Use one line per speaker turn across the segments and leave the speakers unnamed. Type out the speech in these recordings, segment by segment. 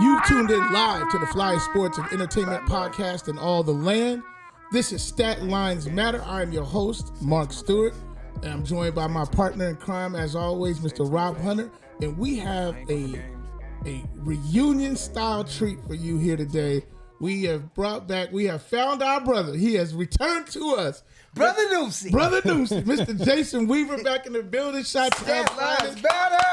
You've tuned in live to the flyest sports and entertainment podcast in all the land. This is statlinesmatter. I am your host, Mark Stewart, and I'm joined by my partner in crime, as always, Mr. Rob Hunter, and we have a reunion-style treat for you here today. We have found our brother. He has returned to us.
Brother Noosey.
Mr. Jason Weaver back in the building.
Statlinesmatter.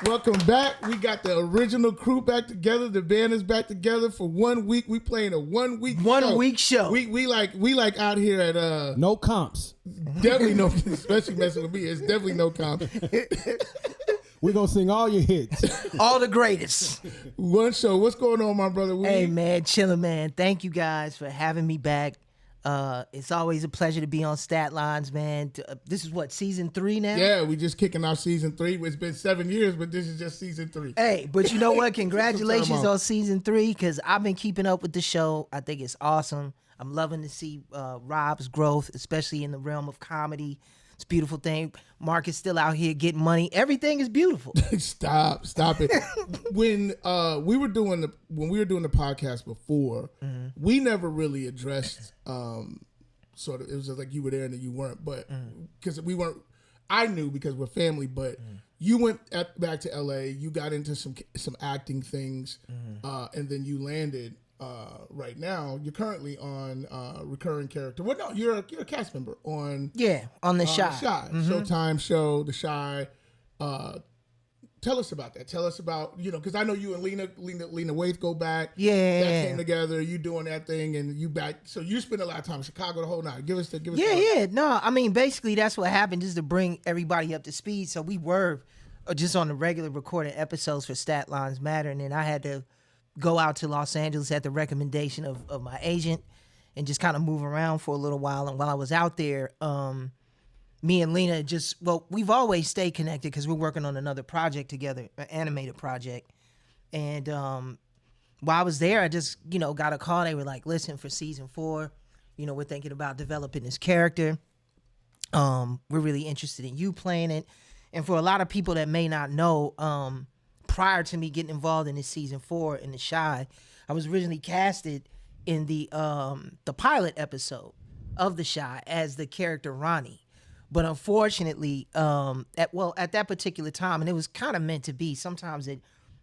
Welcome back. We got the original crew back together. The band is back together for 1 week. We playing a 1 week
show.
We like out here at
no comps.
Definitely no, especially messing with me. It's definitely no comps.
We're going to sing all your hits.
All the greatest.
One show. What's going on, my brother?
Hey, man. Chilling, man. Thank you guys for having me back. It's always a pleasure to be on Stat Lines, man. This is what, season 3 now?
Yeah, we just kicking off season 3. It's been 7 years, but this is just season 3.
Hey, but you know what? Congratulations on season 3, because I've been keeping up with the show. I think it's awesome. I'm loving to see Rob's growth, especially in the realm of comedy. It's a beautiful thing. Mark is still out here getting money. Everything is beautiful.
Stop it. When we were doing the podcast before, we never really addressed sort of, it was just like you were there and then you weren't, but because we weren't. I knew because we're family, but you went back to LA. You got into some acting things, and then you landed. Right now, you're currently on recurring character. Well, no, you're a cast member on
the Shy.
Showtime show, The Shy. Tell us about that. Tell us about, because I know you and Lena Waithe go back.
Yeah,
that came together. You doing that thing, and you back. So you spend a lot of time in Chicago the whole night. Give us.
Yeah. No, I mean, basically that's what happened, just to bring everybody up to speed. So we were just on the regular recording episodes for Stat Lines Matter, and then I had to go out to Los Angeles at the recommendation of my agent and just kind of move around for a little while. And while I was out there, me and Lena we've always stayed connected because we're working on another project together, an animated project. And while I was there, I just, got a call. They were like, listen, for season 4, we're thinking about developing this character. We're really interested in you playing it. And for a lot of people that may not know, prior to me getting involved in this season 4 in The Shy, I was originally casted in the pilot episode of The Shy as the character Ronnie. But unfortunately, at that particular time, and it was kind of meant to be, sometimes it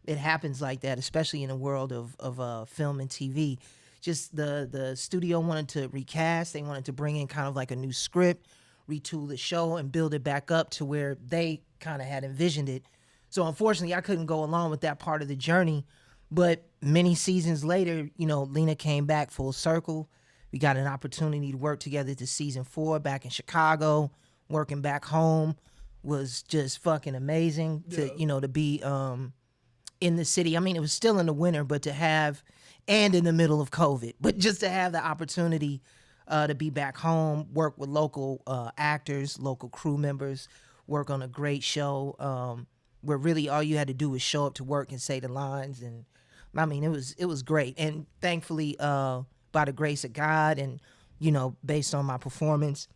happens like that, especially in the world of film and TV. Just the studio wanted to recast. They wanted to bring in kind of like a new script, retool the show, and build it back up to where they kind of had envisioned it. So unfortunately, I couldn't go along with that part of the journey. But many seasons later, Lena came back full circle. We got an opportunity to work together to season 4 back in Chicago. Working back home was just fucking amazing to be in the city. I mean, it was still in the winter, but and in the middle of COVID, but just to have the opportunity to be back home, work with local actors, local crew members, work on a great show. Where really all you had to do was show up to work and say the lines, and I mean it was great. And thankfully, by the grace of God, and based on my performance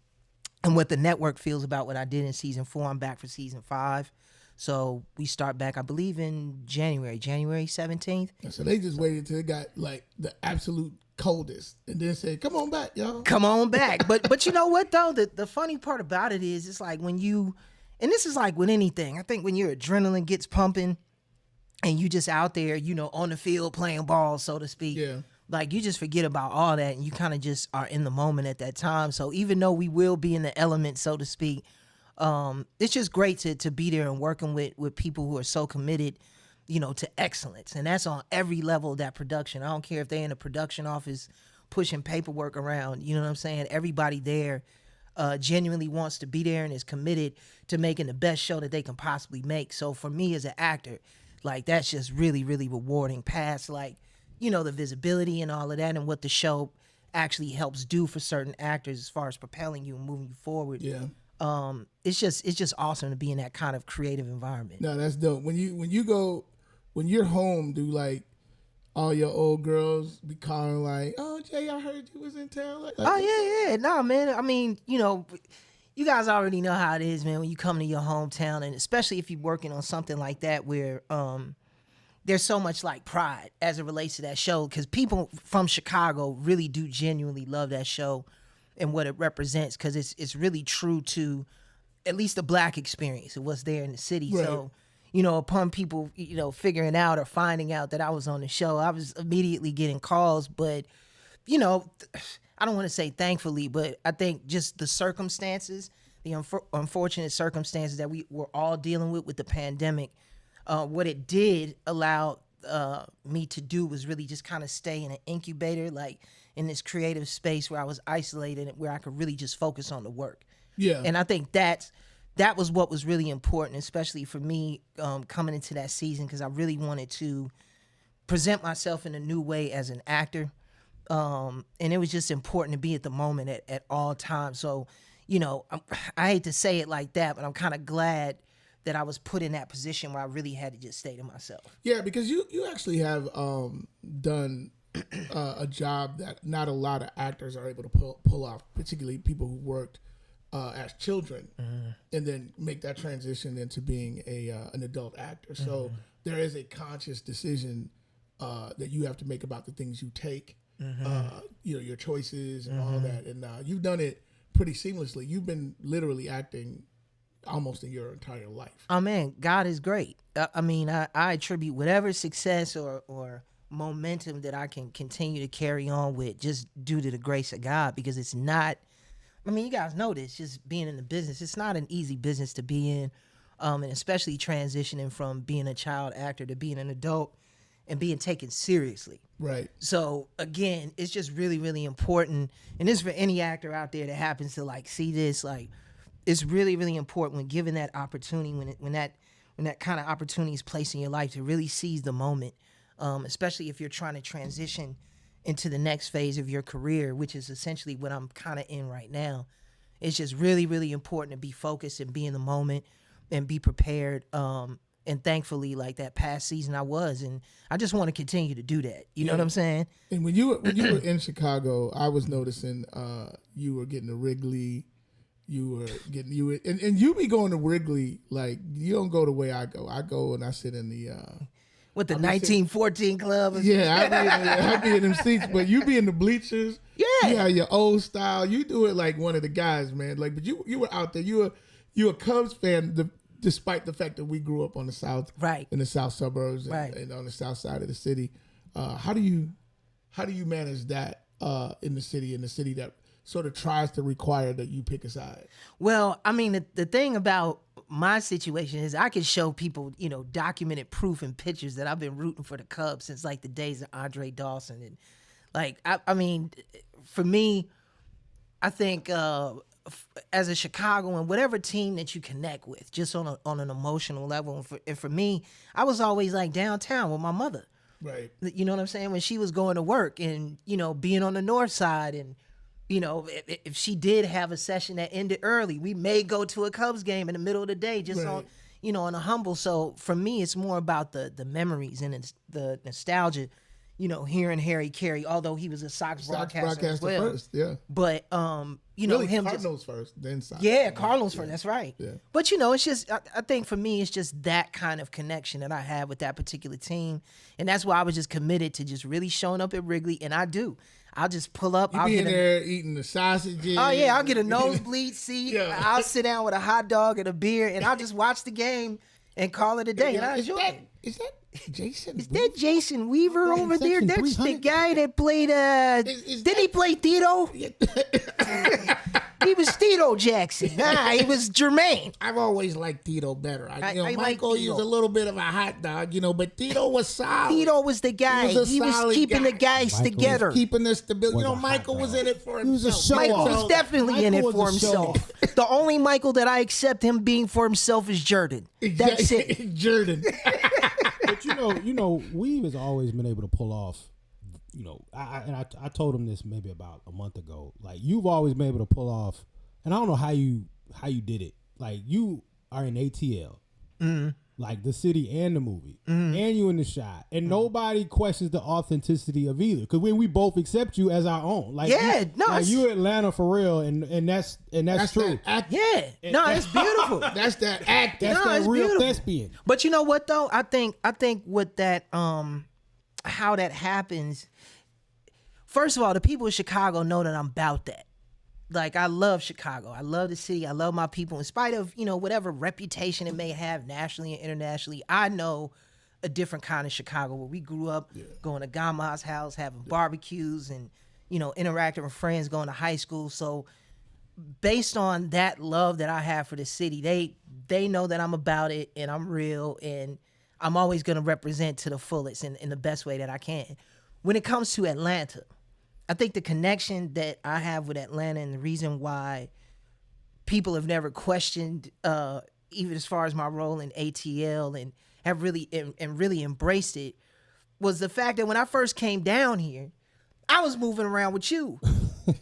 and what the network feels about what I did in season 4, I'm back for season 5. So we start back, I believe, in January 17th.
So they just waited till it got like the absolute coldest, and then said, "Come on back, y'all.
Come on back." But you know what though? The funny part about it is, it's like when you. And this is like with anything. I think when your adrenaline gets pumping and you just out there, on the field playing ball, so to speak, like you just forget about all that and you kind of just are in the moment at that time. So even though we will be in the element, so to speak, it's just great to be there and working with people who are so committed, to excellence. And that's on every level of that production. I don't care if they're in a production office pushing paperwork around, you know what I'm saying? Everybody there genuinely wants to be there and is committed to making the best show that they can possibly make. So for me as an actor, like that's just really, really rewarding past like, the visibility and all of that and what the show actually helps do for certain actors as far as propelling you and moving you forward.
Yeah.
It's just awesome to be in that kind of creative environment.
No, that's dope. When you're home, do like all your old girls be calling like, "Oh, Jay, I heard you was in town."
Yeah. No, man. I mean, you guys already know how it is, man, when you come to your hometown, and especially if you're working on something like that where, there's so much like pride as it relates to that show because people from Chicago really do genuinely love that show and what it represents because it's really true to at least the Black experience of what's there in the city.
Right.
So, upon people, figuring out or finding out that I was on the show, I was immediately getting calls. But, I don't want to say thankfully, but I think just the circumstances, the unfortunate circumstances that we were all dealing with the pandemic, what it did allow me to do was really just kind of stay in an incubator, like in this creative space where I was isolated and where I could really just focus on the work.
Yeah.
And I think that was what was really important, especially for me coming into that season, because I really wanted to present myself in a new way as an actor. And it was just important to be at the moment at all times. So, I hate to say it like that, but I'm kind of glad that I was put in that position where I really had to just stay to myself.
Yeah, because you actually have done a job that not a lot of actors are able to pull off, particularly people who worked as children and then make that transition into being an adult actor. So there is a conscious decision that you have to make about the things you take, your choices and all that. And you've done it pretty seamlessly. You've been literally acting almost in your entire life.
Oh man, God is great. I attribute whatever success or momentum that I can continue to carry on with just due to the grace of God, because it's not, you guys know this, just being in the business, it's not an easy business to be in, and especially transitioning from being a child actor to being an adult and being taken seriously.
Right. So
again, it's just really, really important, and this is for any actor out there that happens to like see this, like it's really, really important when given that opportunity, when that kind of opportunity is placed in your life, to really seize the moment, especially if you're trying to transition into the next phase of your career, which is essentially what I'm kind of in right now. It's just really, really important to be focused and be in the moment and be prepared. And thankfully, like that past season I was, and I just want to continue to do that. You know what I'm saying?
And when you were in Chicago, I was noticing you were getting to Wrigley. And you be going to Wrigley, like you don't go the way I go. I go and I sit in the
with the 1914 club.
I be in them seats, but you be in the bleachers.
Yeah,
your old style. You do it like one of the guys, man. Like, but you were out there. You a Cubs fan, despite the fact that we grew up on the south,
right,
in the south suburbs,
right,
and on the south side of the city. How do you manage that in the city that sort of tries to require that you pick a side?
Well, the thing about my situation is I can show people, documented proof and pictures that I've been rooting for the Cubs since like the days of Andre Dawson. And like, for me, I think as a Chicagoan, whatever team that you connect with, just on an emotional level, and for me, I was always like downtown with my mother.
Right.
You know what I'm saying? When she was going to work and, being on the north side, and if she did have a session that ended early, we may go to a Cubs game in the middle of the day, just
right,
on a humble. So for me, it's more about the memories and it's the nostalgia, hearing Harry Carey, although he was a Sox broadcaster as well.
First, yeah.
But,
really,
him
Cardinals first, then Sox.
Yeah, Cardinals first, that's right.
Yeah.
But, it's just, I think for me, it's just that kind of connection that I have with that particular team. And that's why I was just committed to just really showing up at Wrigley, and I do. I'll just pull up.
You be in there eating the sausages.
Oh, yeah, I'll get a nosebleed seat.
Yeah.
I'll sit down with a hot dog and a beer, and I'll just watch the game and call it a day. And I enjoy it.
Is that Jason?
Is that Jason Weaver over there? That's the
300?
guy that played, did he play Tito? He was Tito Jackson. He was Jermaine.
I've always liked Tito better.
I
Michael
like Tito.
used a little bit of a hot dog, but Tito was solid.
Tito was the guy. He was keeping the guys
Michael
together.
was keeping the stability.
Was a hot
Michael was
dog.
in it for
He was
himself.
a show
Michael
off.
was definitely in it
Michael
for
was a show
himself. The only Michael that I accept him being for himself is Jordan. That's it.
Jordan.
But Weave has always been able to pull off. I told him this maybe about a month ago. Like, you've always been able to pull off, and I don't know how you did it. Like, you are in ATL. Mm-hmm. like the city and the movie, and you in the shot, and nobody questions the authenticity of either. Because when we both accept you as our own, like you Atlanta for real, and that's true.
It's beautiful.
That's that act.
That's that real beautiful. Thespian.
But you know what though? I think with that, how that happens. First of all, the people of Chicago know that I'm about that. Like, I love Chicago. I love the city. I love my people. In spite of, whatever reputation it may have nationally and internationally, I know a different kind of Chicago where we grew up going to grandma's house, having barbecues and, interacting with friends, going to high school. So based on that love that I have for the city, they know that I'm about it and I'm real and I'm always going to represent to the fullest in the best way that I can. When it comes to Atlanta, I think the connection that I have with Atlanta and the reason why people have never questioned, even as far as my role in ATL and have really embraced it, was the fact that when I first came down here, I was moving around with you,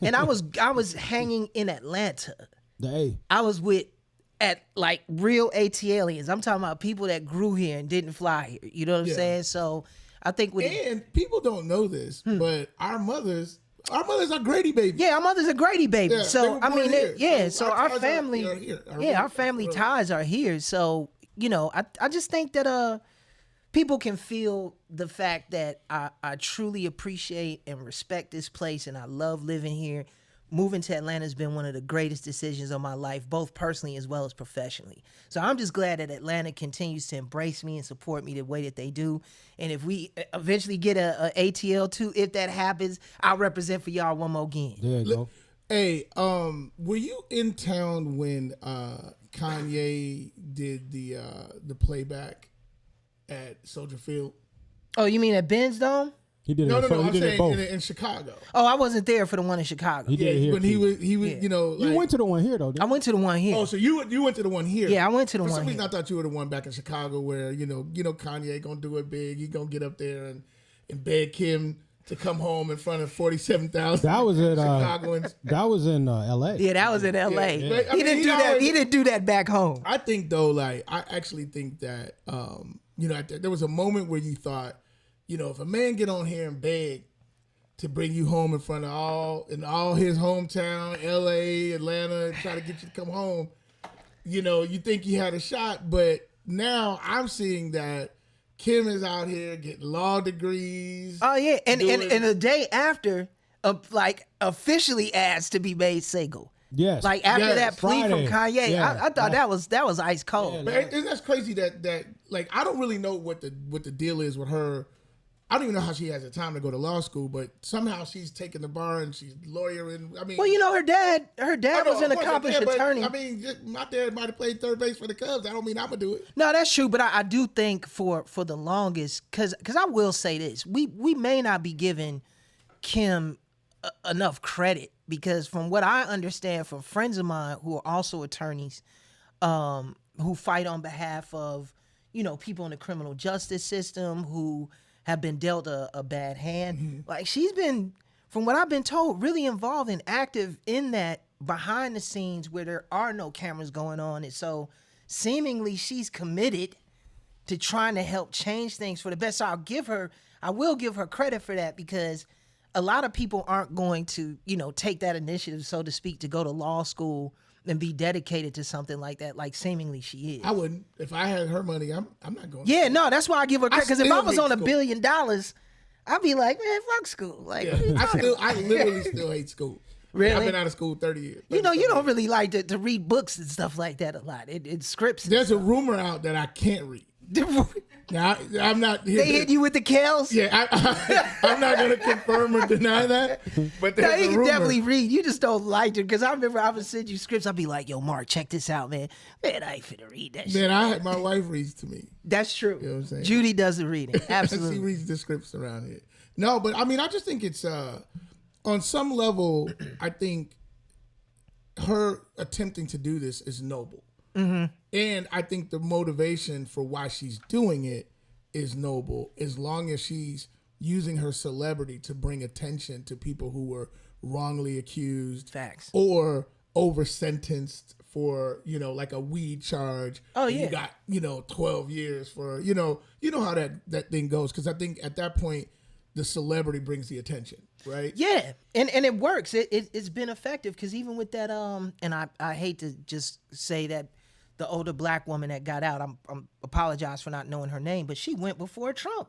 and I was hanging in Atlanta. I was with real ATLians. I'm talking about people that grew here and didn't fly here. You know what I'm saying? So. I think
people don't know this, but our mothers are Grady babies.
Yeah, our mothers are Grady babies. Yeah, so I mean, so our family, our family ties are here. So I just think that people can feel the fact that I truly appreciate and respect this place, and I love living here. Moving to Atlanta has been one of the greatest decisions of my life, both personally as well as professionally. So I'm just glad that Atlanta continues to embrace me and support me the way that they do. And if we eventually get a ATL too, if that happens, I'll represent for y'all one more again.
There you go.
Hey, were you in town when Kanye did the playback at Soldier Field?
Oh, you mean at Ben's Dome?
He did it.
No. I'm saying in Chicago.
Oh, I wasn't there for the one in Chicago.
He did it here.
When he was,
you went to the one here though.
I went to the one here.
Oh, so you went to the one here?
Yeah, I went to the one.
For some reason,
here.
I thought you were the one back in Chicago where Kanye gonna do it big. He gonna get up there and beg Kim to come home in front of 47,000.
That was at
Chicagoans.
That was in L.A.
Yeah, that was in L.A.
Yeah.
He didn't do that. He didn't do that back home.
I think though, I actually think that there was a moment where you thought, if a man get on here and beg to bring you home in front of all his hometown, L.A., Atlanta, and try to get you to come home, you think you had a shot. But now I'm seeing that Kim is out here getting law degrees.
Oh yeah, and the day after, officially asked to be made single.
Yes.
Like after that plea
Friday.
from Kanye,
Yeah.
I thought that was ice cold.
Yeah, but that's crazy that I don't really know what the deal is with her. I don't even know how she has the time to go to law school, but somehow she's taking the bar and she's lawyering. I mean,
well, her dad was an accomplished attorney.
I mean, my dad might have played third base for the Cubs. I don't mean I'm gonna do it.
No, that's true, but I do think for the longest, because I will say this, we may not be giving Kim enough credit, because from what I understand from friends of mine who are also attorneys, who fight on behalf of people in the criminal justice system who have been dealt a bad hand. Mm-hmm. Like, she's been, from what I've been told, really involved and active in that behind the scenes where there are no cameras going on. And so seemingly she's committed to trying to help change things for the best. So I will give her credit for that, because a lot of people aren't going to, take that initiative, so to speak, to go to law school and be dedicated to something like that, like seemingly she is.
I wouldn't. If I had her money, I'm not going.
Yeah, no, that's why I give her credit. Because if I was on $1 billion, I'd be like, man, fuck school. Like,
I literally still hate school.
Really?
I've been out of school 30 years.
You don't really like to read books and stuff like that a lot. It's scripts.
There's a rumor out that I can't read. Now, I'm not.
They hit you with the Kels?
Yeah, I'm not going to confirm or deny that. But
no, you can definitely read. You just don't like it. Because I remember I would send you scripts. I'd be like, yo, Mark, check this out, man. Man, I ain't finna read that shit.
Man, my wife reads to me.
That's true.
You know what I'm saying?
Judy does the reading. Absolutely.
She reads the scripts around here. No, but I mean, I just think it's, on some level, I think her attempting to do this is noble. Mm-hmm. And I think the motivation for why she's doing it is noble, as long as she's using her celebrity to bring attention to people who were wrongly accused,
facts,
or over sentenced for, like a weed charge.
Oh, yeah.
You got, 12 years for, you know how that thing goes. Because I think at that point, the celebrity brings the attention, right?
Yeah, and it works. It's been effective because even with that, and I hate to just say that the older black woman that got out, I'm apologize for not knowing her name, but she went before Trump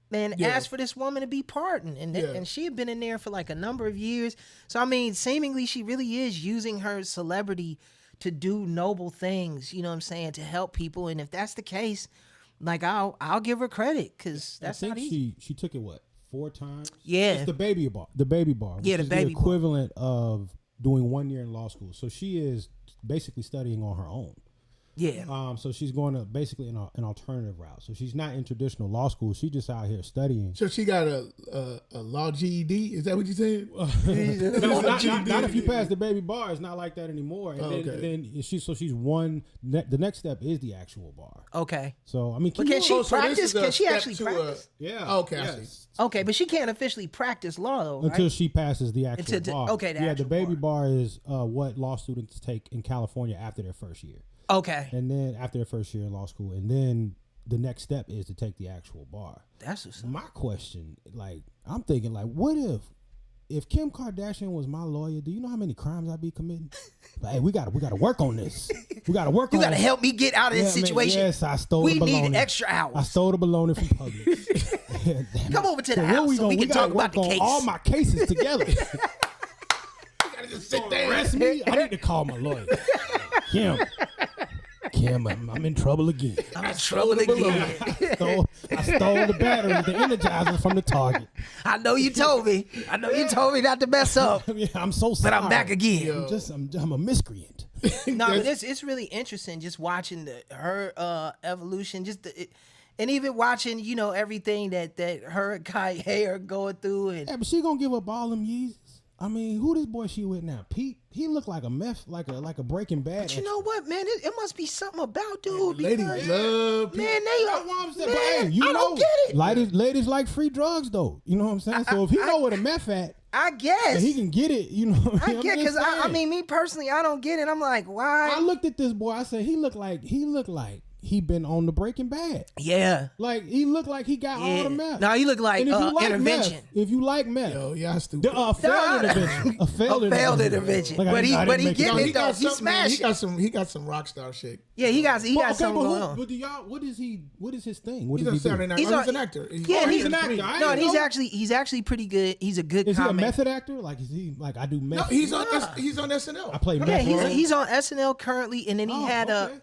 and asked for this woman to be pardoned, and she had been in there for like a number of years. So I mean, seemingly she really is using her celebrity to do noble things. You know what I'm saying, to help people, and if that's the case. Like I'll give her credit because that's not easy.
She took it 4 times.
Yeah,
it's the baby bar. The baby bar.
Yeah, the baby bar.
Equivalent of doing 1 year in law school. So she is basically studying on her own.
Yeah.
So she's going to basically an alternative route. So she's not in traditional law school. She's just out here studying.
So she got a law GED. Is that what you said?
No, not if you pass the baby bar. It's not like that anymore. And then she's won. The next step is the actual bar.
Okay.
So I mean,
can she practice? Can she actually practice?
Yeah.
Okay. Yes. I see.
Okay, but she can't officially practice law though, right?
Until she passes the actual bar.
Okay.
The baby bar is what law students take in California after their first year.
Okay.
And then after their first year in law school, and then the next step is to take the actual bar.
That's what's
my question. Like, I'm thinking, like, what if Kim Kardashian was my lawyer? Do you know how many crimes I'd be committing? Like, hey, we gotta work on this. We gotta work. You
gotta help me get out of this situation.
Yes, I stole. We
need extra hours.
I stole the bologna from Publix.
Come over to the house so we can talk about the case.
All my cases together.
You gotta just sit there.
Arrest me. I need to call my lawyer. Kim, I'm in trouble again.
I stole the
batteries, the energizers from the Target.
I know you told me. Not to mess up.
Yeah, I'm so sorry.
But I'm back again.
I'm a miscreant.
No, but it's really interesting just watching her evolution, and even watching, everything that her and Kanye are going through. And
yeah, but she gonna give up all them Yeezys. I mean, who this boy she with now? Pete. He looked like a meth, like a Breaking Bad.
But you know what, man? It must be something about dude.
Ladies love Pete.
Man,
I don't get it. Ladies like free drugs, though. You know what I'm saying? So if he know where the meth at,
I guess
he can get it. You know,
I get because I mean, me personally, I don't get it. I'm like, why?
I looked at this boy. I said he looked like he been on the Breaking Bad.
Yeah.
Like, he looked like he got all the meth.
No, he looked like intervention.
If you like meth.
Yo, y'all stupid.
A failed intervention. A failed intervention.
Like, but he getting it though. He smashed
it. He got some rock star shit.
Yeah, he got something going on.
But what is his thing?
He's an actor.
He's an actor.
No, he's actually pretty good. He's a good
Is
comic.
he a method actor? Like, is he like, I do meth?
No, he's on SNL.
I play meth.
Yeah, he's on SNL currently, and then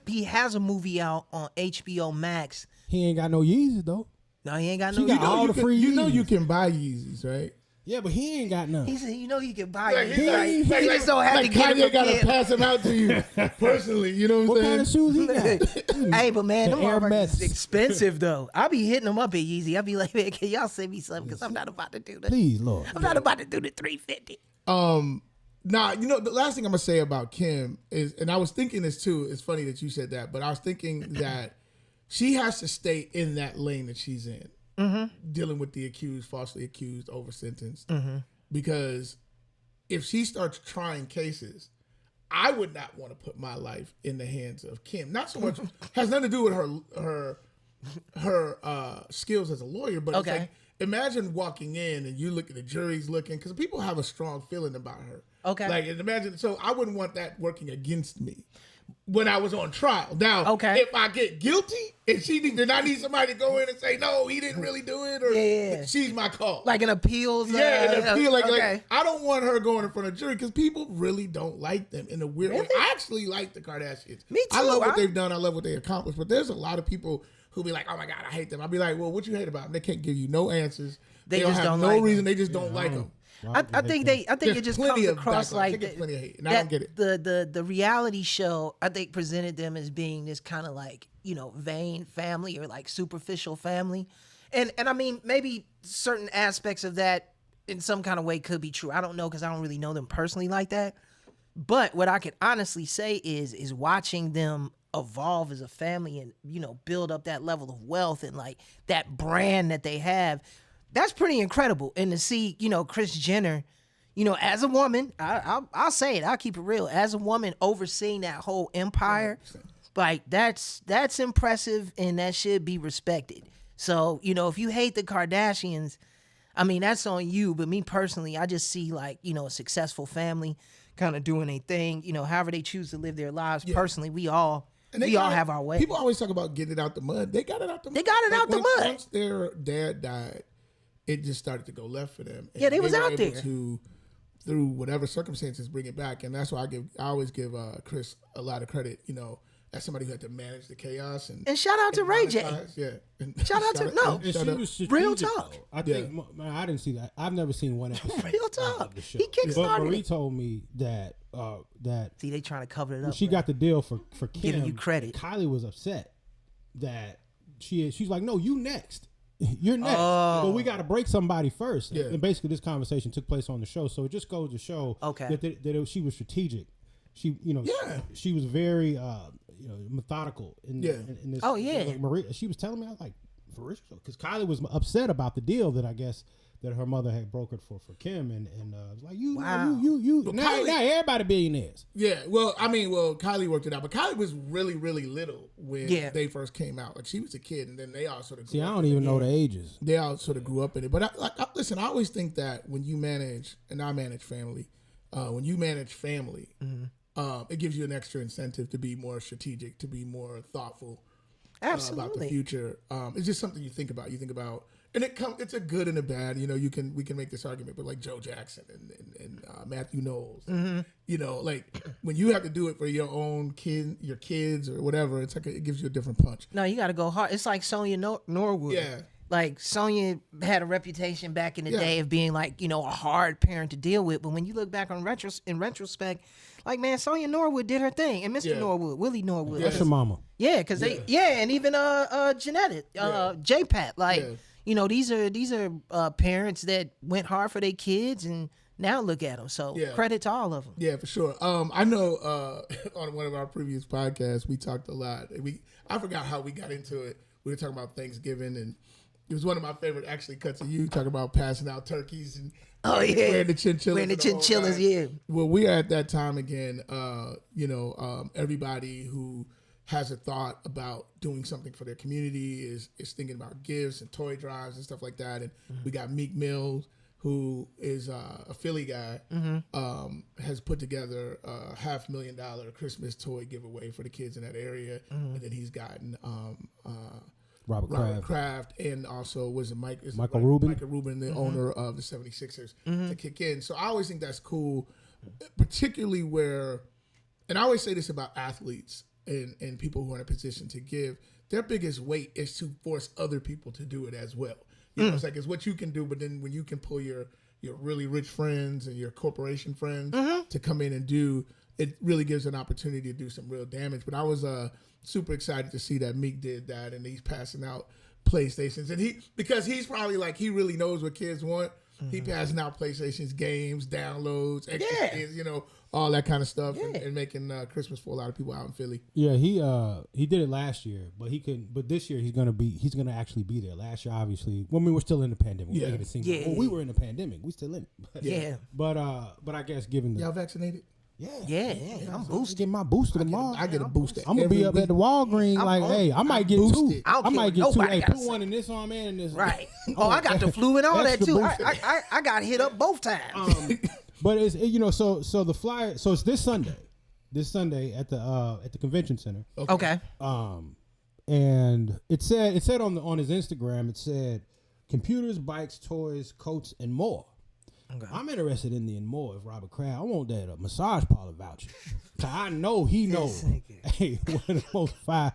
he has a movie out on HBO Max.
He ain't got no Yeezys though.
No, he ain't got no.
She got all the free.
You know you can buy Yeezys, right?
Yeah, but he ain't got none.
He said, you can buy it.
He
just don't have to get
Kanye gotta pass them out to you personally. You know what I'm saying?
What kind of shoes he got?
Hey, but man, them
Air
motherfuckers expensive though. I be hitting them up at Yeezy. I be like, man, can y'all send me something? Because I'm not about to do that.
Please, Lord.
I'm not about to do the $350.
Nah, the last thing I'm gonna say about Kim is, and I was thinking this too. It's funny that you said that, but I was thinking that she has to stay in that lane that she's in, dealing with the falsely accused, over sentenced. Because if she starts trying cases, I would not want to put my life in the hands of Kim. Not so much has nothing to do with her skills as a lawyer, but it's like, imagine walking in and you look at the jury's looking, because people have a strong feeling about her. Okay. Like, and imagine, so I wouldn't want that working against me when I was on trial. Now, if I get guilty, then I need somebody to go in and say, no, he didn't really do it, or she's my call.
Like an appeals?
An appeal. Like, I don't want her going in front of jury, because people really don't like them in a weird way. I actually like the Kardashians.
Me too.
I love what they've done. I love what they accomplished. But there's a lot of people who be like, oh my God, I hate them. I'll be like, well, what you hate about them? They can't give you no answers. They don't have no reason. They just don't like them.
I think it just comes across like that.
And I don't get it.
The reality show, I think, presented them as being this kind of like, vain family or like superficial family. And I mean, maybe certain aspects of that in some kind of way could be true. I don't know, because I don't really know them personally like that. But what I could honestly say is watching them evolve as a family and, build up that level of wealth and like that brand that they have. That's pretty incredible. And to see, Kris Jenner, you know, as a woman, I'll say it. I'll keep it real. As a woman overseeing that whole empire, 100%. Like that's impressive and that should be respected. So, you know, if you hate the Kardashians, I mean, that's on you. But me personally, I just see like, you know, a successful family kind of doing a thing, you know, however they choose to live their lives. Yeah. Personally, we all have our way.
People always talk about getting it out the mud. They got it out the mud.
They got it out the mud.
Once their dad died, it just started to go left for them.
And they was out there.
Through whatever circumstances, bring it back. And that's why I always give Chris a lot of credit, you know, as somebody who had to manage the chaos. And
shout out to Ray J.
Yeah.
Shout out to
she was
real talk.
Though. I think I didn't see that. I've never seen one episode.
Real talk.
Of the show.
He kickstarted.
But Marie told me that
see, they trying to cover it up.
She got the deal for Kim.
Giving you credit.
Kylie was upset that she's like, no, you next. You're next. But we got to break somebody first. Yeah. And basically this conversation took place on the show. So it just goes to show that she was strategic. She, you know, she was very, you know, methodical in this.
Oh, yeah.
Like Maria, she was telling me, I was like, for real? Because Kylie was upset about the deal that I guess that her mother had brokered for Kim, and like you now everybody billionaires.
Yeah, Kylie worked it out, but Kylie was really, really little when they first came out. Like she was a kid, and then they all sort of grew
I
up
don't even know the ages.
They all sort of grew up in it. But listen, I always think that when you manage, and I manage family, when you manage family, it gives you an extra incentive to be more strategic, to be more thoughtful about the future. It's just something you think about. You think about. And it's a good and a bad. You know, we can make this argument, but like Joe Jackson and Matthew Knowles, you know, like when you have to do it for your own your kids or whatever, it's like it gives you a different punch.
No, you got to go hard. It's like Sonya Norwood.
Yeah.
Like Sonya had a reputation back in the day of being like, you know, a hard parent to deal with. But when you look back in retrospect, like, man, Sonya Norwood did her thing, and Mr. Norwood, Willie Norwood.
That's your mama.
Yeah, because and even Jeanette, J-Pat, like. Yeah. You know, these are parents that went hard for their kids, and now look at them. So credit to all of them.
Yeah, for sure. I know on one of our previous podcasts we talked a lot. I forgot how we got into it. We were talking about Thanksgiving, and it was one of my favorite actually cuts of you talking about passing out turkeys and wearing the chinchillas.
Yeah.
Well, we are at that time again. Everybody who has a thought about doing something for their community is thinking about gifts and toy drives and stuff like that. And we got Meek Mill, who is a Philly guy, has put together a $500,000 Christmas toy giveaway for the kids in that area. And then he's gotten
Robert
Kraft and also
Michael Rubin,
the owner of the 76ers, to kick in. So I always think that's cool, particularly where, and I always say this about athletes, and people who are in a position to give, their biggest weight is to force other people to do it as well. You know, it's like it's what you can do, but then when you can pull your really rich friends and your corporation friends to come in and do, it really gives an opportunity to do some real damage. But I was super excited to see that Meek did that, and he's passing out PlayStations, and because he's probably like, he really knows what kids want. He passing out PlayStations, games, downloads, extra kids, you know, all that kind of stuff, and making Christmas for a lot of people out in Philly.
Yeah, he did it last year, but this year he's gonna actually be there. Last year, obviously, when we were still in the pandemic, we were in the pandemic, we still in it. But I guess given
y'all vaccinated.
Yeah. I'm boosted.
Get my booster tomorrow.
I get a booster.
I'm gonna be up at the Walgreens I might get two. I might get two. Hey, put one in this arm and this.
Right. I got the flu and all that too. I got hit up both times.
But it's so the flyer. So it's this Sunday at the convention center.
Okay.
And it said on his Instagram, it said computers, bikes, toys, coats, and more. Okay. I'm interested in the and more of Robert Kraft. I want that massage parlor voucher. So I know he knows. Hey, one of the most five.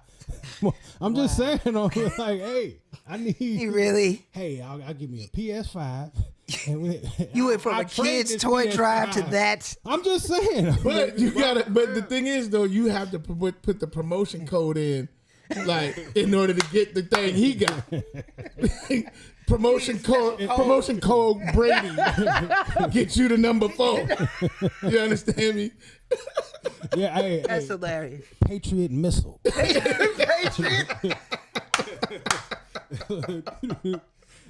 I'm just saying, like, hey, I need.
You really?
Hey, I'll give me a PS5.
You went from a kid's toy PS5 drive to that.
I'm just saying.
But But the thing is, though, you have to put the promotion code in, like, in order to get the thing he got. Promotion code Brady get you to number 4. You understand me?
Yeah,
that's hilarious.
Patriot missile.
Patriot.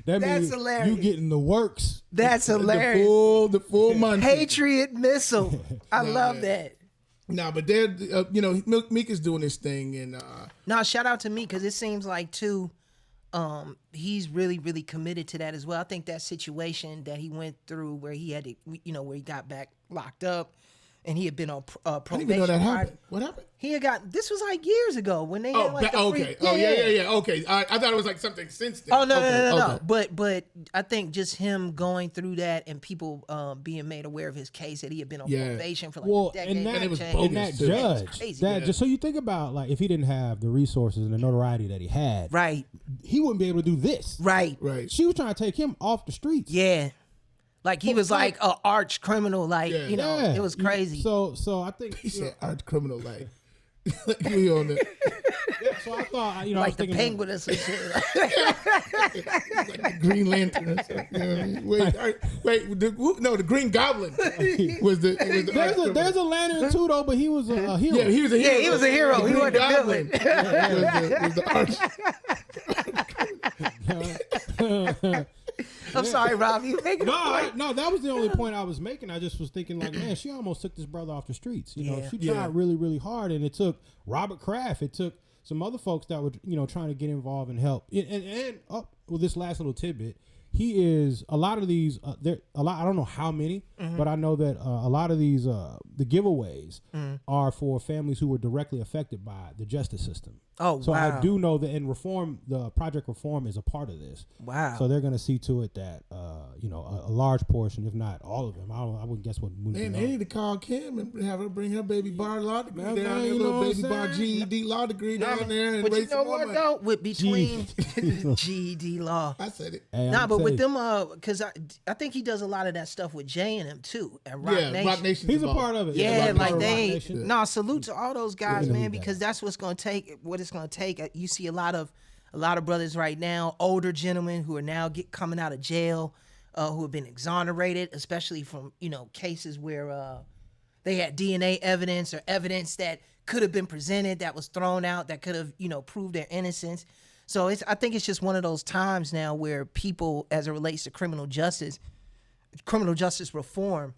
That
That's
means
hilarious.
you getting the works.
That's hilarious.
The full month.
Patriot missile. I love that.
Nah, but they're Meek is doing this thing, and
No, shout out to Meek because it seems like too, he's really really committed to that as well. I think that situation that he went through where he had to, where he got back locked up, and he had been on
I
probation.
didn't even know that happened. What happened?
He had got this was like years ago when they had like the
okay.
free,
Yeah. Okay, I thought it was like something since then.
Oh no,
Okay.
no. But I think just him going through that and people being made aware of his case that he had been on probation for like a decade.
And
it was
and that
bogus, too.
judge, just so you think about like if he didn't have the resources and the notoriety that he had,
Right.
he wouldn't be able to do this.
Right.
Right.
She was trying to take him off the streets.
Yeah. Like he was like an arch criminal, like
Yeah.
it was crazy.
So I think
He said art criminal like we on the
so I thought I
like
was
the
thinking
penguin or some shit.
like the Green Lantern or something. You know what I mean? The Green Goblin was the art criminal.
there's a lantern too though, but he was a hero.
Yeah, he was a hero.
Yeah, he was a hero.
The
He
Green
wasn't the
Goblin was the arch.
I'm sorry, Rob. You making
No, that was the only point I was making. I just was thinking like, man, she almost took this brother off the streets. She tried really, really hard, and it took Robert Kraft. It took some other folks that were, trying to get involved and help. And this last little tidbit, he is a lot of these. I don't know how many, but I know that a lot of these the giveaways are for families who were directly affected by the justice system.
Oh,
so
wow.
I do know that, and the Project Reform is a part of this.
Wow.
So they're going to see to it that a large portion, if not all of them. I wouldn't guess what.
Man, they need to call Kim and have her bring her baby bar law degree down there,
you know
little
what
baby
I'm
bar
saying?
GED law degree down there, and
But you
raise
know
some more
what
money.
though? With between GED law.
I said it.
Hey,
Nah,
I'm
but with
telling
them, because I think he does a lot of that stuff with Jay and him too, and Rock
Yeah,
Nation.
Rock Nation.
he's a part of it.
Yeah,
Rock
like
Nation.
they,
Rock Nation.
no, salute to all those guys,
Yeah,
man,
yeah.
because that's what's gonna take. What it's gonna take. You see a lot of brothers right now, older gentlemen who are now coming out of jail, who have been exonerated, especially from cases where they had DNA evidence or evidence that could have been presented that was thrown out that could have proved their innocence. So I think it's just one of those times now where people, as it relates to criminal justice reform,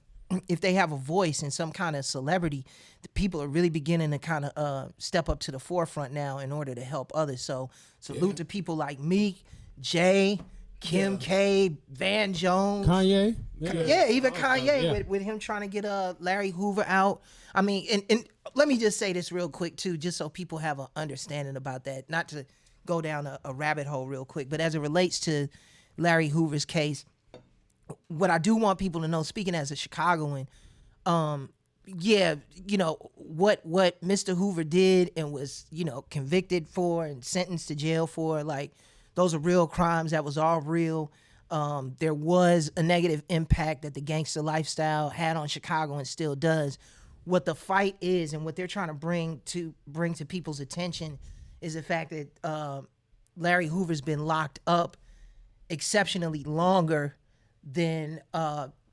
if they have a voice and some kind of celebrity, the people are really beginning to kind of step up to the forefront now in order to help others. So salute to people like Meek, Jay, Kim K, Van Jones,
Kanye.
yeah, even Kanye
yeah.
with him trying to get Larry Hoover out. I mean, and let me just say this real quick too, just so people have an understanding about that. Not to go down a rabbit hole real quick, but as it relates to Larry Hoover's case, what I do want people to know, speaking as a Chicagoan, what Mr. Hoover did and was, convicted for and sentenced to jail for, like, those are real crimes. That was all real. There was a negative impact that the gangster lifestyle had on Chicago and still does. What the fight is and what they're trying to bring to people's attention is the fact that Larry Hoover's been locked up exceptionally longer than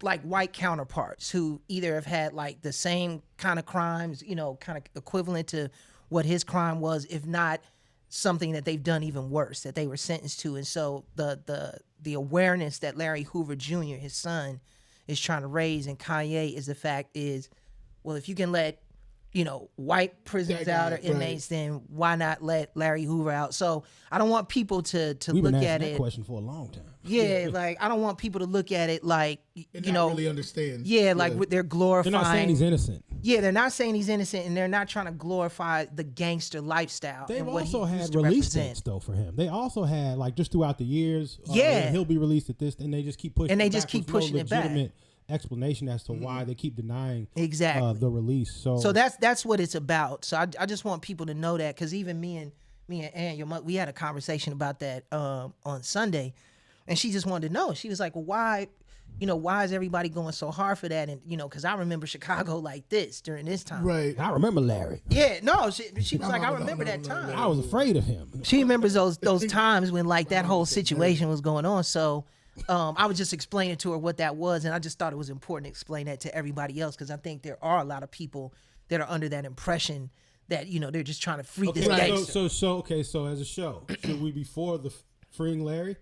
like white counterparts who either have had like the same kind of crimes, kind of equivalent to what his crime was, if not something that they've done even worse that they were sentenced to. And so the awareness that Larry Hoover Jr., his son, is trying to raise, and Kanye is the fact is, well, if you can let white prisoners out or inmates, then why not let Larry Hoover out? So I don't want people to
We've
look
been
at
asking
it.
that question for a long time.
Yeah, like I don't want people to look at it like
And not really understand.
Yeah, like they're glorifying.
They're not saying he's innocent.
Yeah, they're not saying he's innocent, and they're not trying to glorify the gangster lifestyle.
They've
and what
also
he
had
used to
release
represent.
dates though for him. They also had like just throughout the years.
Yeah.
He'll be released at this, and they just keep pushing.
And they
it
just
back
keep
with
pushing
no
it back.
legitimate explanation as to why they keep denying
Exactly.
the release. So
that's what it's about. So I just want people to know that, because even me and Ann, your mother, we had a conversation about that on Sunday, and she just wanted to know. She was like, "Well, why is everybody going so hard for that?" And because I remember Chicago like this during this time.
Right.
I remember Larry.
Yeah. No. She was like, "I remember that time."
I was afraid of him.
She remembers those times when like that whole situation was going on. So I was just explaining to her what that was, and I just thought it was important to explain that to everybody else, because I think there are a lot of people that are under that impression that they're just trying to free this
Right.
gangster.
So as a show, should we be for the freeing Larry?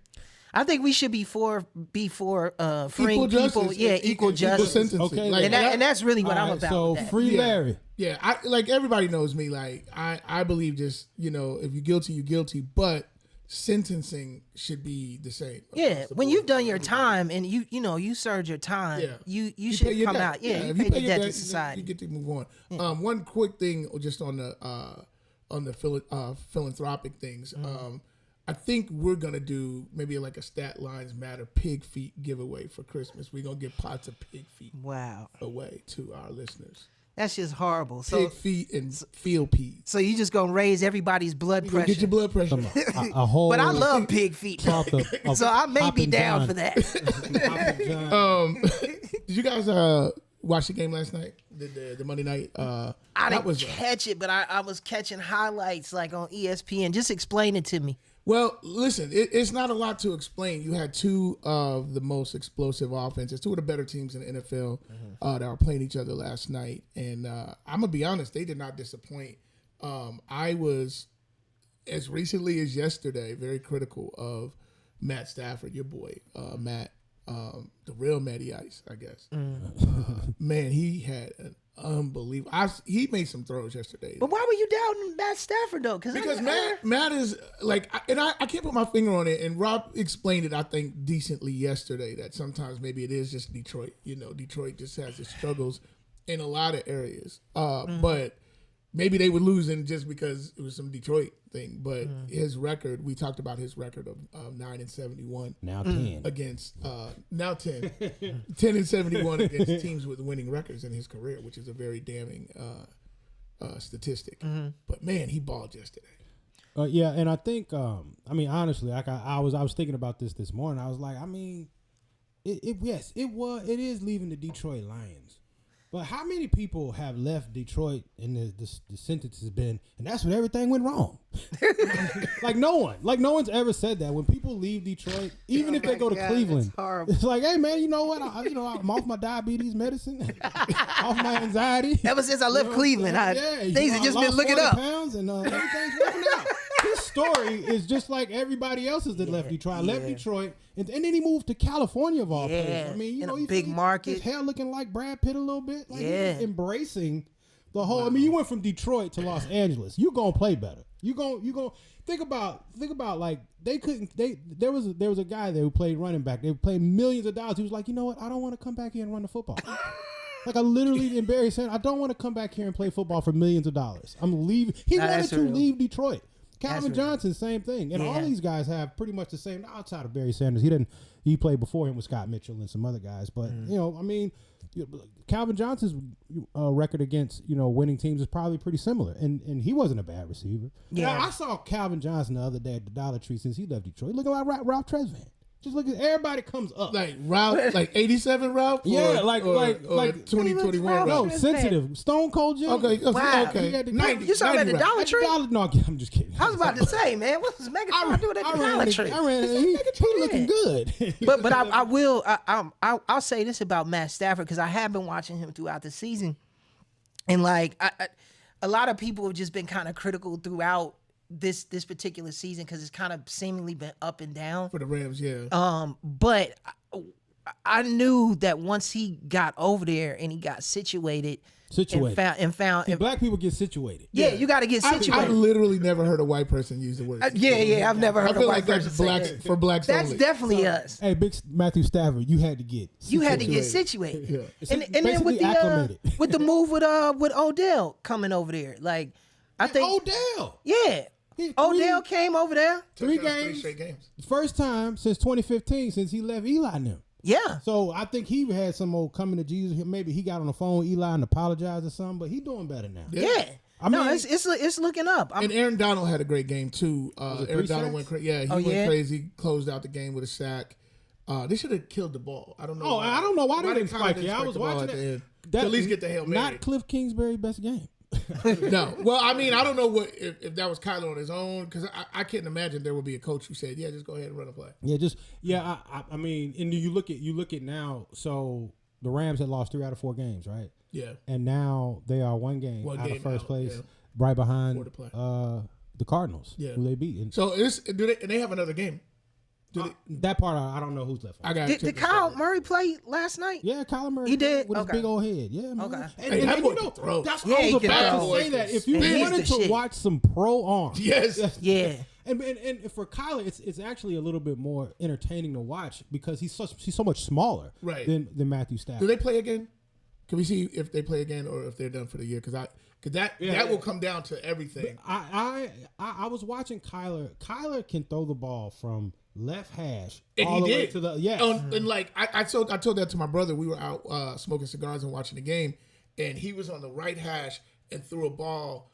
I think we should be for freeing
Equal justice.
people. Yeah, equal justice.
sentencing.
Okay.
Like,
And that's really what I'm
All right,
about.
So
with that.
free Larry.
Yeah, I like everybody knows me. Like I believe just if you're guilty, you're guilty. But sentencing should be the same.
Yeah, when you've done your time and you served your time, you should
pay your
come
debt.
out. Yeah,
if
you pay
your
the debt
debt,
to society.
you get to move on. One quick thing, just on the philanthropic things. I think we're gonna do maybe like a Stat Lines Matter pig feet giveaway for Christmas. We're gonna give pots of pig feet away to our listeners.
That's just horrible.
Pig feet and field peas.
So you just gonna raise everybody's blood pressure.
Get your blood pressure.
A whole.
But I love pig feet, so I may be down for that.
Did you guys watch the game last night? The Monday night?
I didn't catch it, but I was catching highlights like on ESPN. Just explain it to me.
Well, listen, it's not a lot to explain. You had two of the most explosive offenses, two of the better teams in the NFL that were playing each other last night. And I'm going to be honest, they did not disappoint. I was, as recently as yesterday, very critical of Matt Stafford, your boy, Matt, the real Matty Ice, I guess. Man, he had an unbelievable. He made some throws yesterday.
But why were you doubting Matt Stafford though?
Because Matt is like, and I can't put my finger on it. And Rob explained it, I think, decently yesterday. That sometimes maybe it is just Detroit. Detroit just has its struggles in a lot of areas. But maybe they were losing just because it was some Detroit thing. But his record, we talked about his record of 9-71.
Now 10
against now 10 10-71 against teams with winning records in his career, which is a very damning statistic. But man, he balled yesterday.
Yeah, and I think honestly, like I was thinking about this morning. I was like, it is leaving the Detroit Lions. But how many people have left Detroit and the sentence has been, and that's when everything went wrong? Like no one's ever said that. When people leave Detroit, even if they go to Cleveland, it's like, hey man, you know what? I'm off my diabetes medicine, off my anxiety.
Ever since I left Cleveland, things have just been looking up.
Pounds and everything's working out. His story is just like everybody else's that left Detroit. I left Detroit, and then he moved to California of all places. I mean,
a big market.
His hair looking like Brad Pitt a little bit. Like he's embracing the whole. Wow. I mean, you went from Detroit to Los Angeles. You gonna play better. You gonna think about like there was a guy there who played running back. They played millions of dollars. He was like, you know what? I don't want to come back here and run the football. Like I literally embarrassed him. I don't want to come back here and play football for millions of dollars. I'm leaving. He wanted to leave Detroit. Calvin Johnson, same thing. And all these guys have pretty much the same, outside of Barry Sanders. He played before him with Scott Mitchell and some other guys. But, Calvin Johnson's record against, winning teams is probably pretty similar. And he wasn't a bad receiver. Yeah. Now, I saw Calvin Johnson the other day at the Dollar Tree since he left Detroit. Looking like Ralph Tresvant. Just look at everybody comes up.
Like Ralph, like 87 Ralph?
Yeah, like
2021 Ralph.
No, sensitive. Stone Cold Jim.
Okay.
Wow.
Okay.
90, you saw him at the Dollar Tree?
No, I'm just kidding.
I was about to say, man, what was Megatron doing at the Dollar Tree?
He looking good.
But I'll say this about Matt Stafford, because I have been watching him throughout the season. And like a lot of people have just been kind of critical throughout this particular season because it's kind of seemingly been up and down
for the Rams, yeah.
But I knew that once he got over there and he got situated. And found
black people get situated.
Yeah, you got to get situated.
I literally never heard a white person use the word.
I've never heard a white person say that.
I feel like that's for blacks
that's
only.
Definitely us.
Hey, big Matthew Stafford, you had to get
situated.
Yeah.
And then with the move with Odell coming over there, like I think
Odell.
Yeah. Odell came over there.
3 straight games.
First time since 2015 since he left Eli and them.
Yeah.
So I think he had some old coming to Jesus. Maybe he got on the phone with Eli and apologized or something, but he's doing better now.
Yeah. I mean, it's looking up.
And Aaron Donald had a great game too. Aaron Donald went crazy. Yeah, he went crazy. Closed out the game with a sack. They should have killed the ball. I don't know.
I don't know why they didn't spike it. I was watching it.
To at least get the Hail Mary.
Not Cliff Kingsbury's best game.
No. Well, I mean, I don't know if that was Kyler on his own, because I can't imagine there would be a coach who said, "Yeah, just go ahead and run a play."
Yeah, I mean, and you look at now. So the Rams had lost 3 out of 4 games, right?
Yeah.
And now they are one game out of first place, right behind the Cardinals, who they beat.
So do they have another game?
That part, I don't know who's left.
I got.
Did Kyle Murray play last night?
Yeah, Kyler Murray.
He did
with his big old head. Yeah, man.
Okay.
And
that boy
you know,
can throw.
that's
Yeah,
I was
he
about
can
to
throw.
say that. If you
And he's
wanted
the
to
shit.
watch some pro arms,
Yes.
Yeah.
And for Kyler, it's actually a little bit more entertaining to watch because he's so much smaller than Matthew Stafford.
Do they play again? Can we see if they play again or if they're done for the year? Because that will come down to everything.
I was watching Kyler. Kyler can throw the ball from left hash
And
all
he
the way
did.
to the
And like I told that to my brother. We were out smoking cigars and watching the game, and he was on the right hash and threw a ball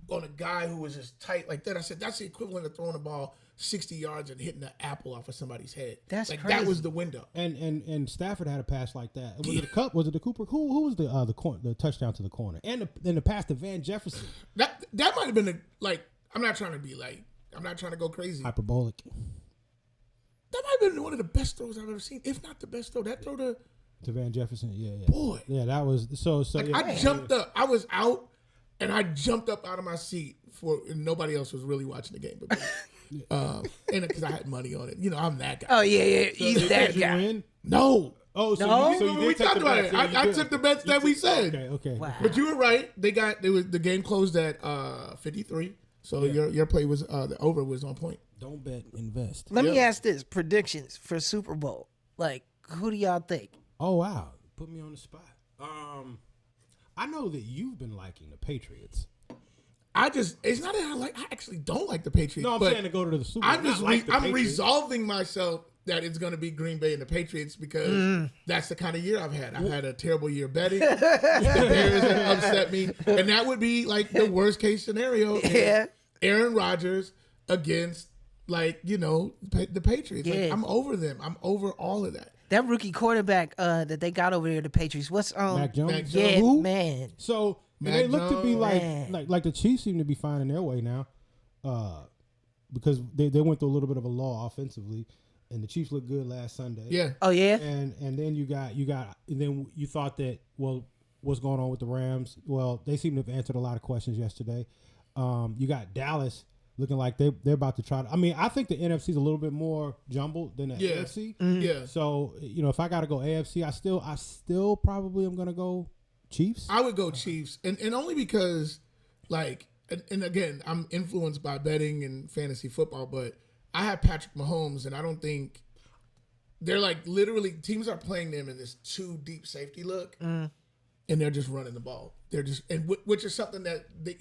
on a guy who was just tight like that. I said that's the equivalent of throwing a ball 60 yards and hitting an apple off of somebody's head.
That's
like
crazy.
that was the window.
And Stafford had a pass like that. Was it the Cup? Was it the Cooper? Who was the touchdown to the corner? And the pass to Van Jefferson.
That might have been I'm not trying to go crazy.
Hyperbolic.
That might have been one of the best throws I've ever seen, if not the best throw. That throw to
Van Jefferson. Yeah.
boy.
Yeah, that was so. Yeah.
I jumped up. I was out, and I jumped up out of my seat and nobody else was really watching the game but me. And because I had money on it. You know, I'm that guy.
Oh yeah. He's that guy.
Win?
No.
Oh, so
No?
you
we
did take
talked
the
about
bets.
it.
Yeah, you
I
did.
took the bets that we said.
Okay.
Wow.
But you were right. The game closed at 53. So your play was the over was on point.
Don't bet, invest.
Let me ask this: predictions for Super Bowl. Like, who do y'all think?
Oh wow, put me on the spot. I know that you've been liking the Patriots.
It's not that I actually don't like the Patriots.
No, I'm saying to go to the Super Bowl.
I'm resolving myself that it's going to be Green Bay and the Patriots because that's the kind of year I've had. I've had a terrible year betting. The Bears have upset me, and that would be like the worst case scenario.
Yeah.
Aaron Rodgers against the Patriots.
Yeah.
Like, I'm over them. I'm over all of that.
That rookie quarterback that they got over there, the Patriots. What's
Mac Jones?
Mac Jones.
Yeah,
Who?
man.
So
Mac
they look to be
Jones.
like the Chiefs seem to be finding their way now, because they went through a little bit of a lull offensively, and the Chiefs looked good last Sunday.
Yeah.
Oh yeah.
And then you thought that, well, what's going on with the Rams? Well, they seem to have answered a lot of questions yesterday. You got Dallas looking like they're about to try to. I mean, I think the NFC is a little bit more jumbled than the AFC.
Yeah.
So if I got to go AFC, I still probably am gonna go Chiefs.
I would go Chiefs, and only because, and again, I'm influenced by betting and fantasy football, but I have Patrick Mahomes, and I don't think they're literally teams are playing them in this too deep safety look, and they're just running the ball. They're just which is something that they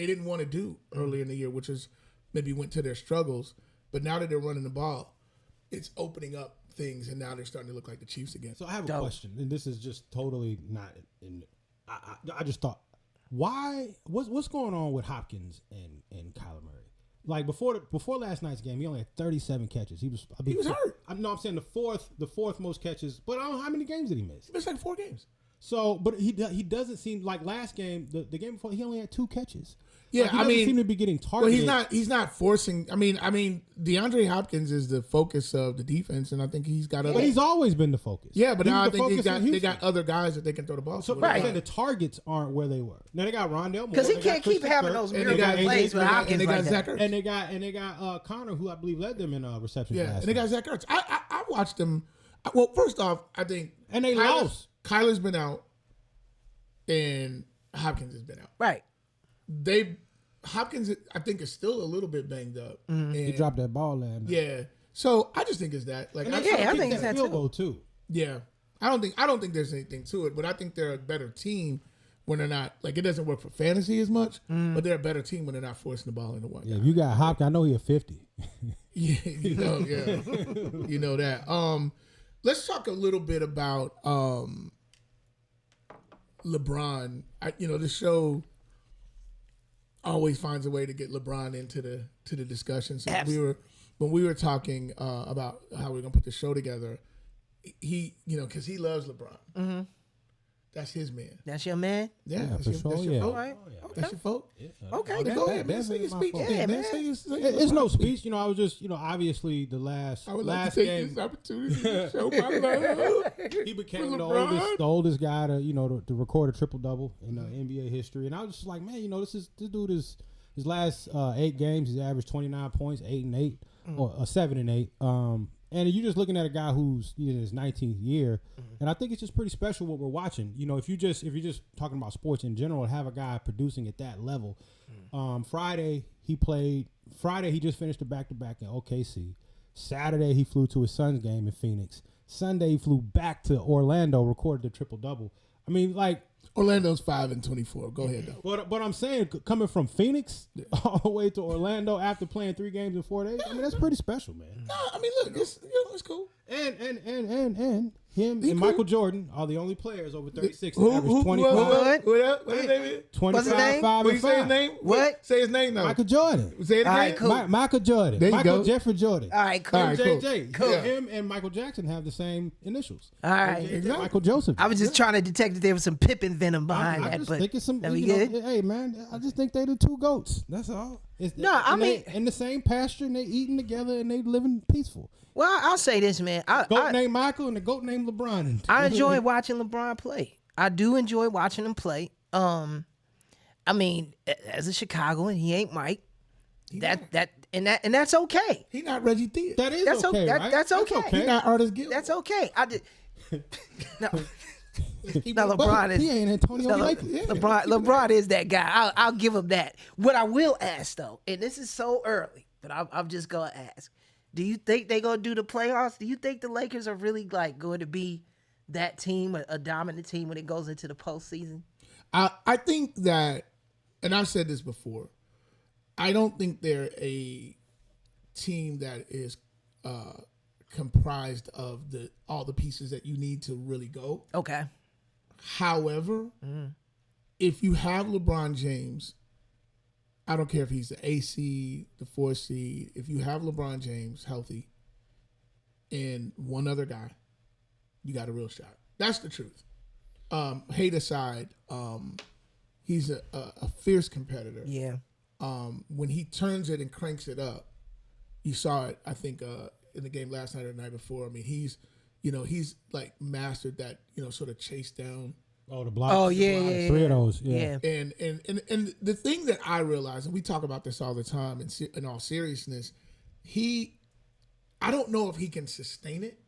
didn't want to do earlier in the year, which is maybe went to their struggles, but now that they're running the ball, it's opening up things, and now they're starting to look like the Chiefs again.
So I have a question, and this is just totally not. I just thought, what's going on with Hopkins and Kyler Murray? Like before last night's game, he only had 37 catches. He was
hurt.
I'm saying the fourth most catches, but I don't know how many games did he miss.
He missed 4 games.
So, but he doesn't seem like last game. The game before, he only had 2 catches.
Yeah,
he doesn't seem to be getting targeted.
Well, he's not forcing. I mean, DeAndre Hopkins is the focus of the defense, and I think he's got other.
But he's always been the focus.
Yeah, but now I think
focus
they got other guys that they can throw the ball.
So
to.
right, the targets aren't where they were. Now they got Rondell Moore
Because he can't keep having those miracle plays with Hopkins like that.
And
they got Connor, who I believe led them in receptions.
Yeah,
last
and they got Zach Ertz. I watched them. Well, first off, I think
and they lost.
Kyler's been out, and Hopkins has been out.
Right.
Hopkins, I think, is still a little bit banged up. And
He dropped that ball last night.
Yeah, so I just think it's that.
I think it's that
field goal too.
Yeah, I don't think there's anything to it, but I think they're a better team when they're not it doesn't work for fantasy as much, but they're a better team when they're not forcing the ball into one.
Yeah, if you got Hopkins, I know he a 50.
Yeah, you know that. Let's talk a little bit about LeBron. The show always finds a way to get LeBron into the discussion. So when we were talking about how we're gonna put the show together, he because he loves LeBron. Mm-hmm. That's his man.
That's your man?
Yeah,
that's
for
your
sure.
folk.
Yeah.
Right.
That's your folk.
Yeah.
Okay.
Go ahead, man. Say your speech.
Yeah, man.
It's no speech. I was just, obviously the last
I would like
last
to take
game.
this opportunity to show my love.
He became the
LeBron.
oldest guy to record a triple double in NBA history, and I was just like, man, this dude is his last 8 games. He's averaged 29 points, 8 and 8, or 7 and 8. And you're just looking at a guy who's in his 19th year, and I think it's just pretty special what we're watching. You know, if you're just talking about sports in general, have a guy producing at that level. Friday he just finished a back-to-back in OKC. Saturday he flew to his son's game in Phoenix. Sunday he flew back to Orlando, recorded the triple-double. I mean, like,
Orlando's 5-24. Go ahead though.
But I'm saying, coming from Phoenix all the way to Orlando after playing 3 games in 4 days, I mean, that's pretty special, man.
No, I mean, look, it's cool.
And him and Michael Jordan are the only players over 36 to
Who?
average 25.
What up? What's his name?
25, 5,
What
and
you say his
5.
name?
What?
Say his name though.
Michael Jordan.
Say it again.
All right, cool.
Michael Jordan.
There you
Michael
go.
Jeffrey Jordan.
All right, cool.
All right, cool.
MJJ.
Cool.
Yeah. Him and Michael Jackson have the same initials.
All right.
Exactly.
Michael Joseph.
I was just trying to detect that there was some Pippin venom behind
I
that,
just
but
think it's some.
that we
You know,
good?
hey man, I just think they the 2 goats. That's all.
I mean,
in the same pasture, and they eating together, and they living peaceful.
Well, I'll say this, man.
Goat named Michael and the goat named LeBron.
I enjoy watching LeBron play. I do enjoy watching him play. I mean, as a Chicagoan, he ain't Mike. That's okay.
He not Reggie Theus.
That's
okay,
okay.
right?
That's okay.
He not Artist Gill.
That's okay. I did. No,
He
no, LeBron is.
He ain't Antonio Michael.
LeBron is that guy. I'll give him that. What I will ask though, and this is so early, but I'm just gonna ask: do you think they gonna do the playoffs? Do you think the Lakers are really like going to be that team, a dominant team when it goes into the postseason?
I think that, and I've said this before, I don't think they're a team that is comprised of all the pieces that you need to really go.
Okay.
However, if you have LeBron James, I don't care if he's the A seed, the 4 seed, if you have LeBron James healthy and one other guy, you got a real shot. That's the truth. Hate aside, he's a fierce competitor.
Yeah.
When he turns it and cranks it up, you saw it, I think, in the game last night or the night before. I mean, he's like mastered that, sort of chase down.
Oh, the blocks.
Oh, yeah.
3 of those. Yeah.
And the thing that I realize, and we talk about this all the time in all seriousness, I don't know if he can sustain it.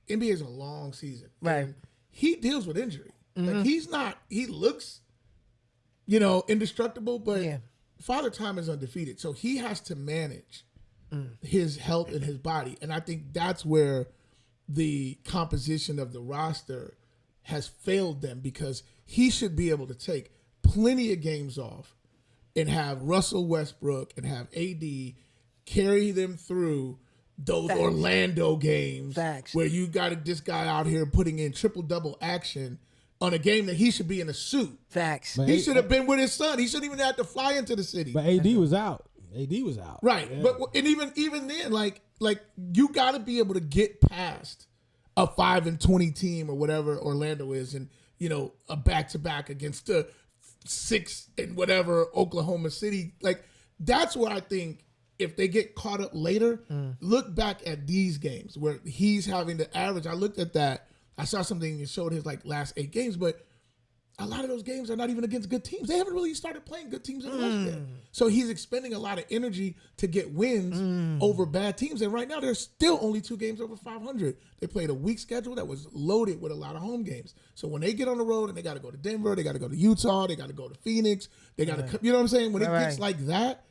NBA is a long season.
Right.
And he deals with injury. Like he looks, indestructible, but Father Time is undefeated. So he has to manage his health and his body. And I think that's where the composition of the roster has failed them, because he should be able to take plenty of games off and have Russell Westbrook and have AD carry them through those Orlando games where you got this guy out here putting in triple-double action on a game that he should be in a suit.
Facts.
He should have been with his son. He shouldn't even have to fly into the city.
But AD was out.
Right. Yeah. But and even then, like you got to be able to get past a 5-20 team or whatever Orlando is, and a back-to-back against the 6 and whatever Oklahoma City. Like, that's where I think if they get caught up later, look back at these games where he's having the average. I looked at that. I saw something that showed his last 8 games, but a lot of those games are not even against good teams. They haven't really started playing good teams in the West yet. So he's expending a lot of energy to get wins over bad teams. And right now, there's still only 2 games over 500. They played a weak schedule that was loaded with a lot of home games. So when they get on the road and they got to go to Denver, they got to go to Utah, they got to go to Phoenix, they got to, you know what I'm saying? When it gets like that,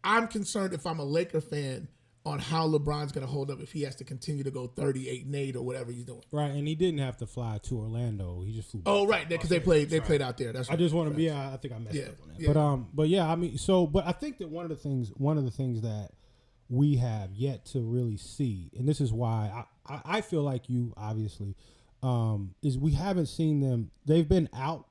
I'm concerned if I'm a Laker fan on how LeBron's going to hold up if he has to continue to go 38-8 or whatever he's doing.
Right, and he didn't have to fly to Orlando. He just flew.
Oh, right, because they played out there. That's right.
I just want to be. I think I messed up on that. But yeah, I mean, but I think that one of the things that we have yet to really see, and this is why I feel like you obviously, is we haven't seen them. They've been out,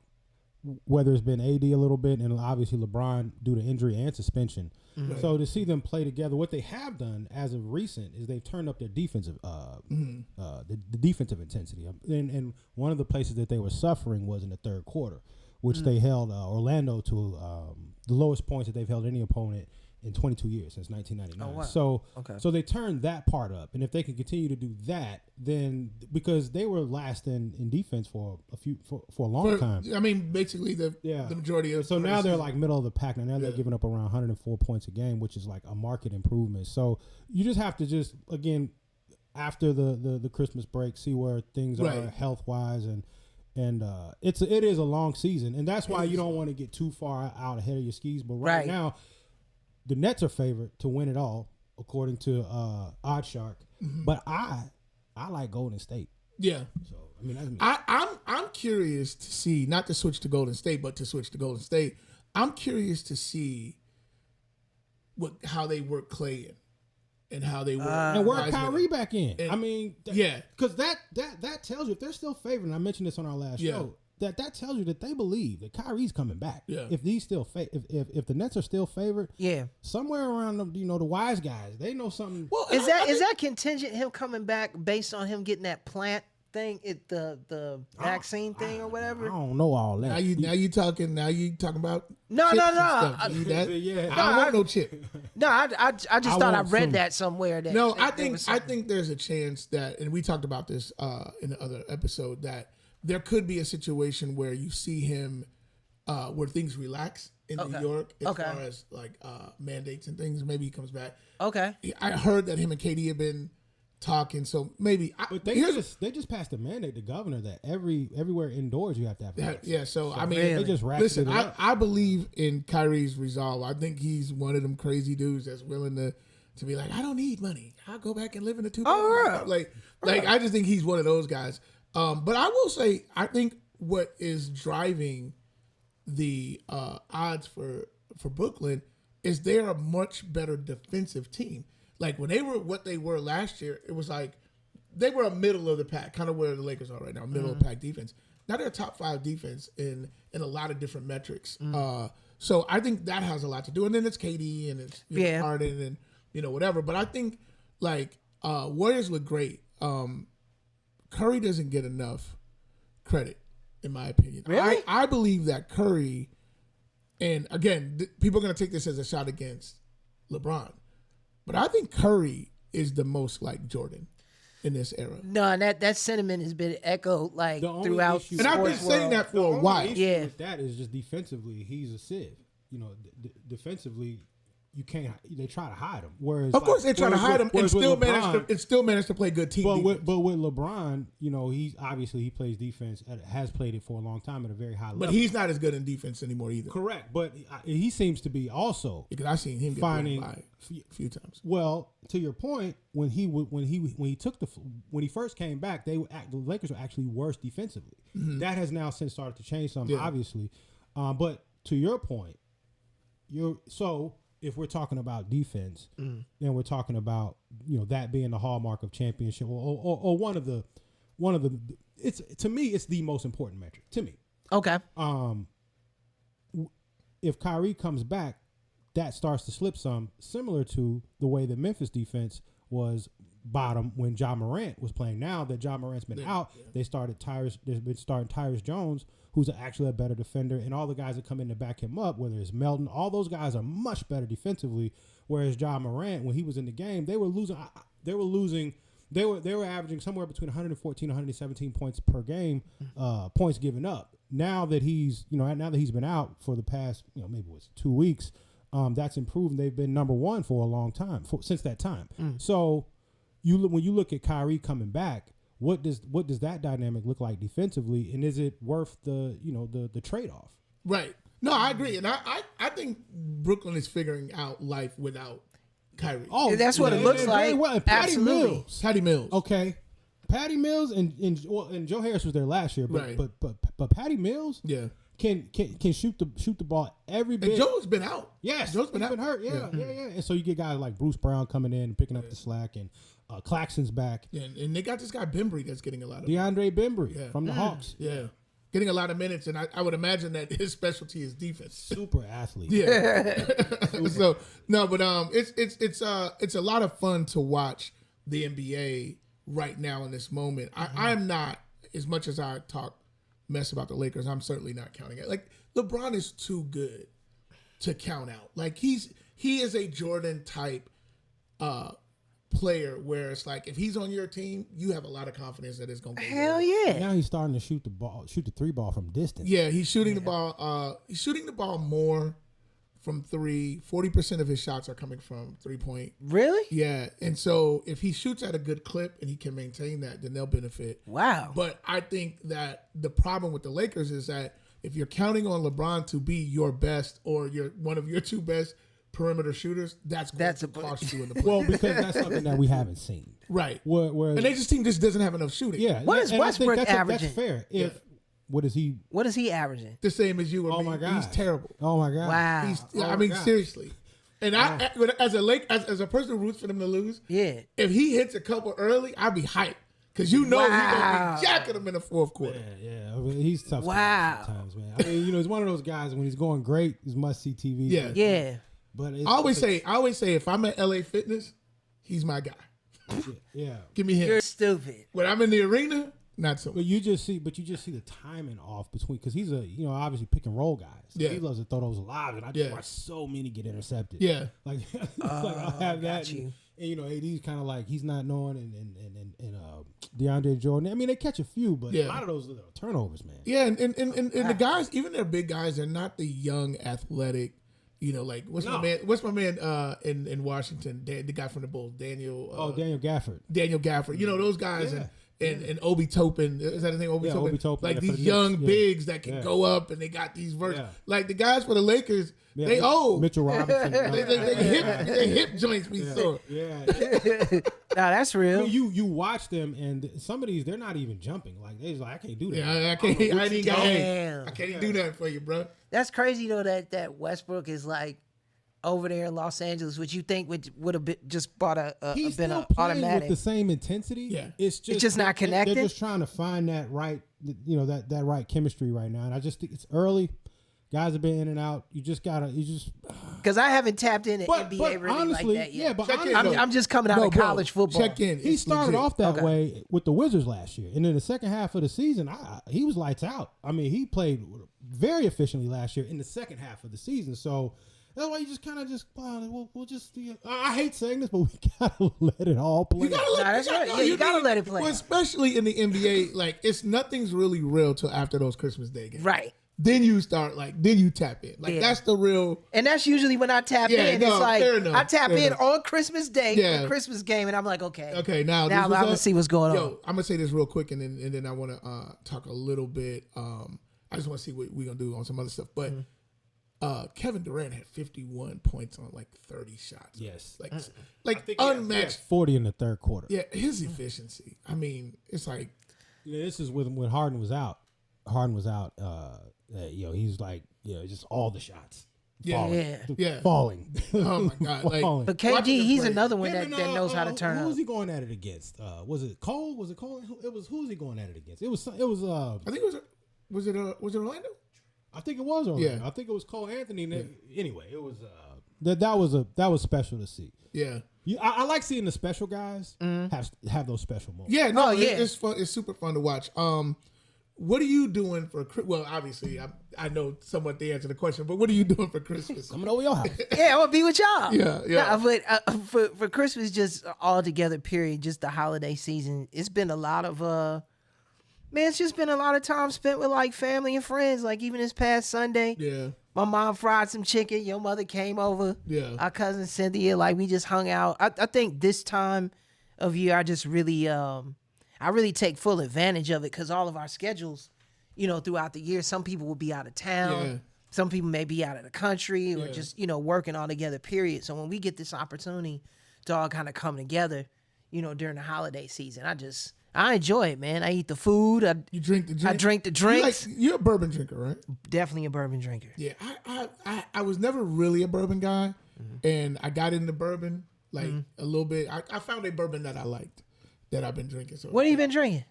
whether it's been AD a little bit, and obviously LeBron due to injury and suspension. Mm-hmm. So to see them play together, what they have done as of recent is they've turned up their defensive, the defensive intensity. And one of the places that they were suffering was in the third quarter, which they held Orlando to the lowest points that they've held any opponent in 22 years since 1999.
Oh, wow.
So they turned that part up, and if they can continue to do that, then because they were last in defense for a long time.
I mean, basically the majority of.
So now they're like middle of the pack. Now they're giving up around 104 points a game, which is like a market improvement. So you just have to again after the Christmas break see where things are health wise and it is a long season, and that's why you don't want to get too far out ahead of your skis. But right now, the Nets are favored to win it all, according to Oddshark. Mm-hmm. But I like Golden State.
Yeah.
So I mean, that's me.
I'm curious to see, not to switch to Golden State, but to switch to Golden State. I'm curious to see how they work Clay in. And how they work.
And work Kyrie back in.
And,
I mean, because that tells you, if they're still favored, and I mentioned this on our last show, that tells you that they believe that Kyrie's coming back. Yeah. If these still if the Nets are still favored, somewhere around the wise guys, they know something.
Well, is that contingent him coming back based on him getting that plant thing, the vaccine thing or whatever?
I don't know all that.
Now you talking about
no.
I don't want no chip.
No, I just thought I read that somewhere.
I think there's a chance that, and we talked about this in the other episode, that there could be a situation where you see him where things relax in New York as far as like mandates and things. Maybe he comes back. Okay. I heard that him and Katie have been talking, so maybe.
But they just passed a mandate, the governor, that everywhere indoors you have to have masks.
Yeah, so I mean,
they just
listen. I believe in Kyrie's resolve. I think he's one of them crazy dudes that's willing to be like, I don't need money. I'll go back and live in a 2-bedroom. Like I just think he's one of those guys. But I will say, I think what is driving the odds for Brooklyn is they're a much better defensive team. Like when they were what they were last year, it was like they were a middle of the pack, kind of where the Lakers are right now, middle of the pack defense. Now they're a top 5 defense in a lot of different metrics. So I think that has a lot to do. And then it's KD and it's Harden and whatever. But I think like Warriors look great. Curry doesn't get enough credit, in my opinion.
Really?
I believe that Curry, and again, people are going to take this as a shot against LeBron. But I think Curry is the most like Jordan in this era.
No, and that sentiment has been echoed like throughout.
And I've been saying that for a while.
Yeah, with that is just defensively, he's a sieve. Defensively, you can't. They try to hide him. Whereas,
of course, they try to hide him, and still managed to play good team.
But with LeBron, he's obviously he plays defense, has played it for a long time at a very high level.
But he's not as good in defense anymore either.
Correct, but he seems to be also
because I've seen him get finding by a few times.
Well, to your point, when he first came back, the Lakers were actually worse defensively. Mm-hmm. That has now since started to change some, obviously. But to your point, if we're talking about defense, then we're talking about that being the hallmark of championship, or one of the. It's to me, it's the most important metric to me.
Okay.
If Kyrie comes back, that starts to slip some, similar to the way the Memphis defense was bottom when Ja Morant was playing. Now that Ja Morant's been out, they've been starting Tyrese Jones, who's actually a better defender, and all the guys that come in to back him up, whether it's Melton, all those guys are much better defensively. Whereas Ja Morant, when he was in the game, they were averaging somewhere between 114 and 117 points per game, points given up. Now that he's been out for the past, maybe it was 2 weeks, that's improved. They've been number one for a long time, since that time. So when you look at Kyrie coming back, what does that dynamic look like defensively, and is it worth the trade off?
Right. No, I agree, and I think Brooklyn is figuring out life without Kyrie.
Oh, that's what it looks like.
Well,
Patty Mills.
Okay, Patty Mills and Joe Harris was there last year, but Patty Mills, can shoot the ball every bit.
And Joe's been out.
Yes,
Joe's been
hurt. Yeah. And so you get guys like Bruce Brown coming in and picking up the slack, and Claxton's back.
Yeah, and they got this guy Bembry that's getting a lot of
DeAndre Bembry from the Hawks.
Yeah. Getting a lot of minutes, and I would imagine that his specialty is defense.
Super athlete.
Yeah. So no, but it's a lot of fun to watch the NBA right now in this moment. I'm not, as much as I talk mess about the Lakers, I'm certainly not counting it. Like LeBron is too good to count out. Like he's he is a Jordan type player where it's like if he's on your team, you have a lot of confidence that it's gonna go.
Hell yeah!
Now he's starting to shoot the 3 ball from distance.
Yeah, he's shooting the ball. He's shooting the ball more from 3. 40% of his shots are coming from 3-point.
Really?
Yeah, and so if he shoots at a good clip and he can maintain that, then they'll benefit.
Wow.
But I think that the problem with the Lakers is that if you're counting on LeBron to be your best or one of your 2 best perimeter shooters, that's going to cost you in the playoffs.
Well, because that's something that we haven't seen.
Right.
Where
and this team just doesn't have enough shooting.
Yeah.
What is Westbrook averaging?
That's fair. What is he?
What is he averaging?
The same as you.
Oh my God,
he's terrible.
Oh my God.
Wow.
Seriously. And I, as a person who roots for them to lose, if he hits a couple early, I'd be hyped because he's gonna be jacking them in the fourth quarter.
Yeah. I mean, he's tough.
Wow.
Sometimes, man. I mean, he's one of those guys when he's going great, he's must see TV.
Yeah.
But
I always say if I'm at LA Fitness, he's my guy.
Yeah.
Give me him.
You're stupid.
When I'm in the arena, not so much.
But you just see the timing off between because he's obviously pick and roll guys.
Yeah.
He loves to throw those live, and I just watch so many get intercepted.
Yeah.
Like, I'll have that. And AD's kind of like he's not knowing, and DeAndre Jordan. I mean, they catch a few, but a lot of those are turnovers, man.
Yeah, and the guys, even their big guys, they're not the young, athletic. Like what's my man in Washington? The guy from the Bulls, Daniel.
Daniel Gafford.
Daniel Gafford. Those guys and Obi Toppin. Is that his name? Obi Toppin.
Obi Toppin.
Like these young bigs that can go up and they got these verses. Like the guys for the Lakers, they old.
Mitchell Robinson.
they hip joints be sore.
Yeah.
Nah, that's real.
I mean, you watch them and some of these they're not even jumping. Like they're just like I can't do that.
Yeah, I can't even do that for you, bro.
That's crazy though that Westbrook is like over there in Los Angeles, which you think would have just bought
He's
been
still
an
playing
automatic
with the same intensity.
Yeah,
it's just not connected.
They're just trying to find that right, that right chemistry right now. And I just think it's early. Guys have been in and out.
Because I haven't tapped into NBA really
honestly,
like that yet.
Yeah, but
I'm just coming out of college football.
Check in.
He started off that way with the Wizards last year, and in the second half of the season, he was lights out. I mean, he played very efficiently last year in the second half of the season. So that's why you just kind of we'll just. I hate saying this, but we gotta let it all play.
You gotta let it play. Well, especially in the NBA, like nothing's really real till after those Christmas Day games.
Right.
Then you tap in. That's the real.
And that's usually when I tap in.
No,
it's like I tap in
enough.
on Christmas Day for Christmas game, and I'm like, okay, now I'm gonna see what's going on.
I'm gonna say this real quick, and then I want to talk a little bit. I just want to see what we're gonna do on some other stuff, but. Kevin Durant had 51 points on like 30 shots.
Yes.
Like unmatched.
40 in the third quarter.
Yeah, his efficiency. I mean, it's like.
This is when Harden was out. He's like, just all the shots. Falling.
Oh my God!
But KG, he's another one that knows how to turn.
Who was he going at it against? Was it Cole? Was it Cole? Who was he going at it against? It was. I
think it was Orlando?
I think it was Orlando.
Yeah.
I think it was Cole Anthony. Anyway, it was that was special to see.
Yeah.
I like seeing the special guys have those special moments.
Yeah. No. It's fun. It's super fun to watch. What are you doing for? Well, obviously, I know somewhat the answer to the question, but what are you doing for Christmas?
Coming over your house.
Yeah, I want to be with y'all.
Yeah.
Nah, but for Christmas, just all together. Period. Just the holiday season. It's been a lot of man. It's just been a lot of time spent with like family and friends. Like even this past Sunday.
Yeah.
My mom fried some chicken. Your mother came over.
Yeah.
Our cousin Cynthia. Like we just hung out. I think this time of year, I just really I really take full advantage of it because all of our schedules, throughout the year, some people will be out of town. Yeah. Some people may be out of the country or just, working all together, period. So when we get this opportunity to all kind of come together, during the holiday season, I enjoy it, man. I eat the food.
You drink the drink.
I drink the drinks.
You're a bourbon drinker, right?
Definitely a bourbon drinker.
Yeah, I was never really a bourbon guy, and I got into bourbon a little bit. I found a bourbon that I liked. That I've been drinking. So
what have you been drinking?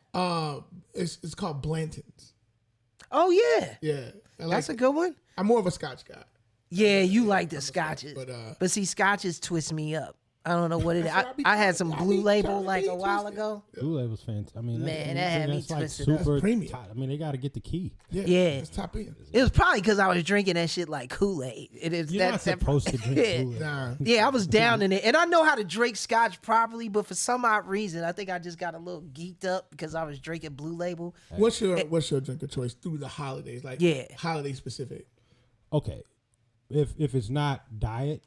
It's called Blanton's.
Oh yeah,
yeah,
that's a good one.
I'm more of a Scotch guy.
Yeah, you like the Scotches, but see, Scotches twist me up. I don't know what it is. I had some Blue Label like a while ago.
Blue Label's fantastic. I mean,
Man, that had me
that's like
twisted
super
up.
Premium.
tight. I mean, they got to get the key.
Yeah.
It's top end.
It was probably because I was drinking that shit like Kool-Aid.
You're not supposed to drink
Yeah.
Kool-Aid.
Nah.
Yeah, I was down in it. And I know how to drink scotch properly, but for some odd reason, I think I just got a little geeked up because I was drinking Blue Label.
What's your drink of choice through the holidays? Like holiday specific.
Okay, if it's not diet,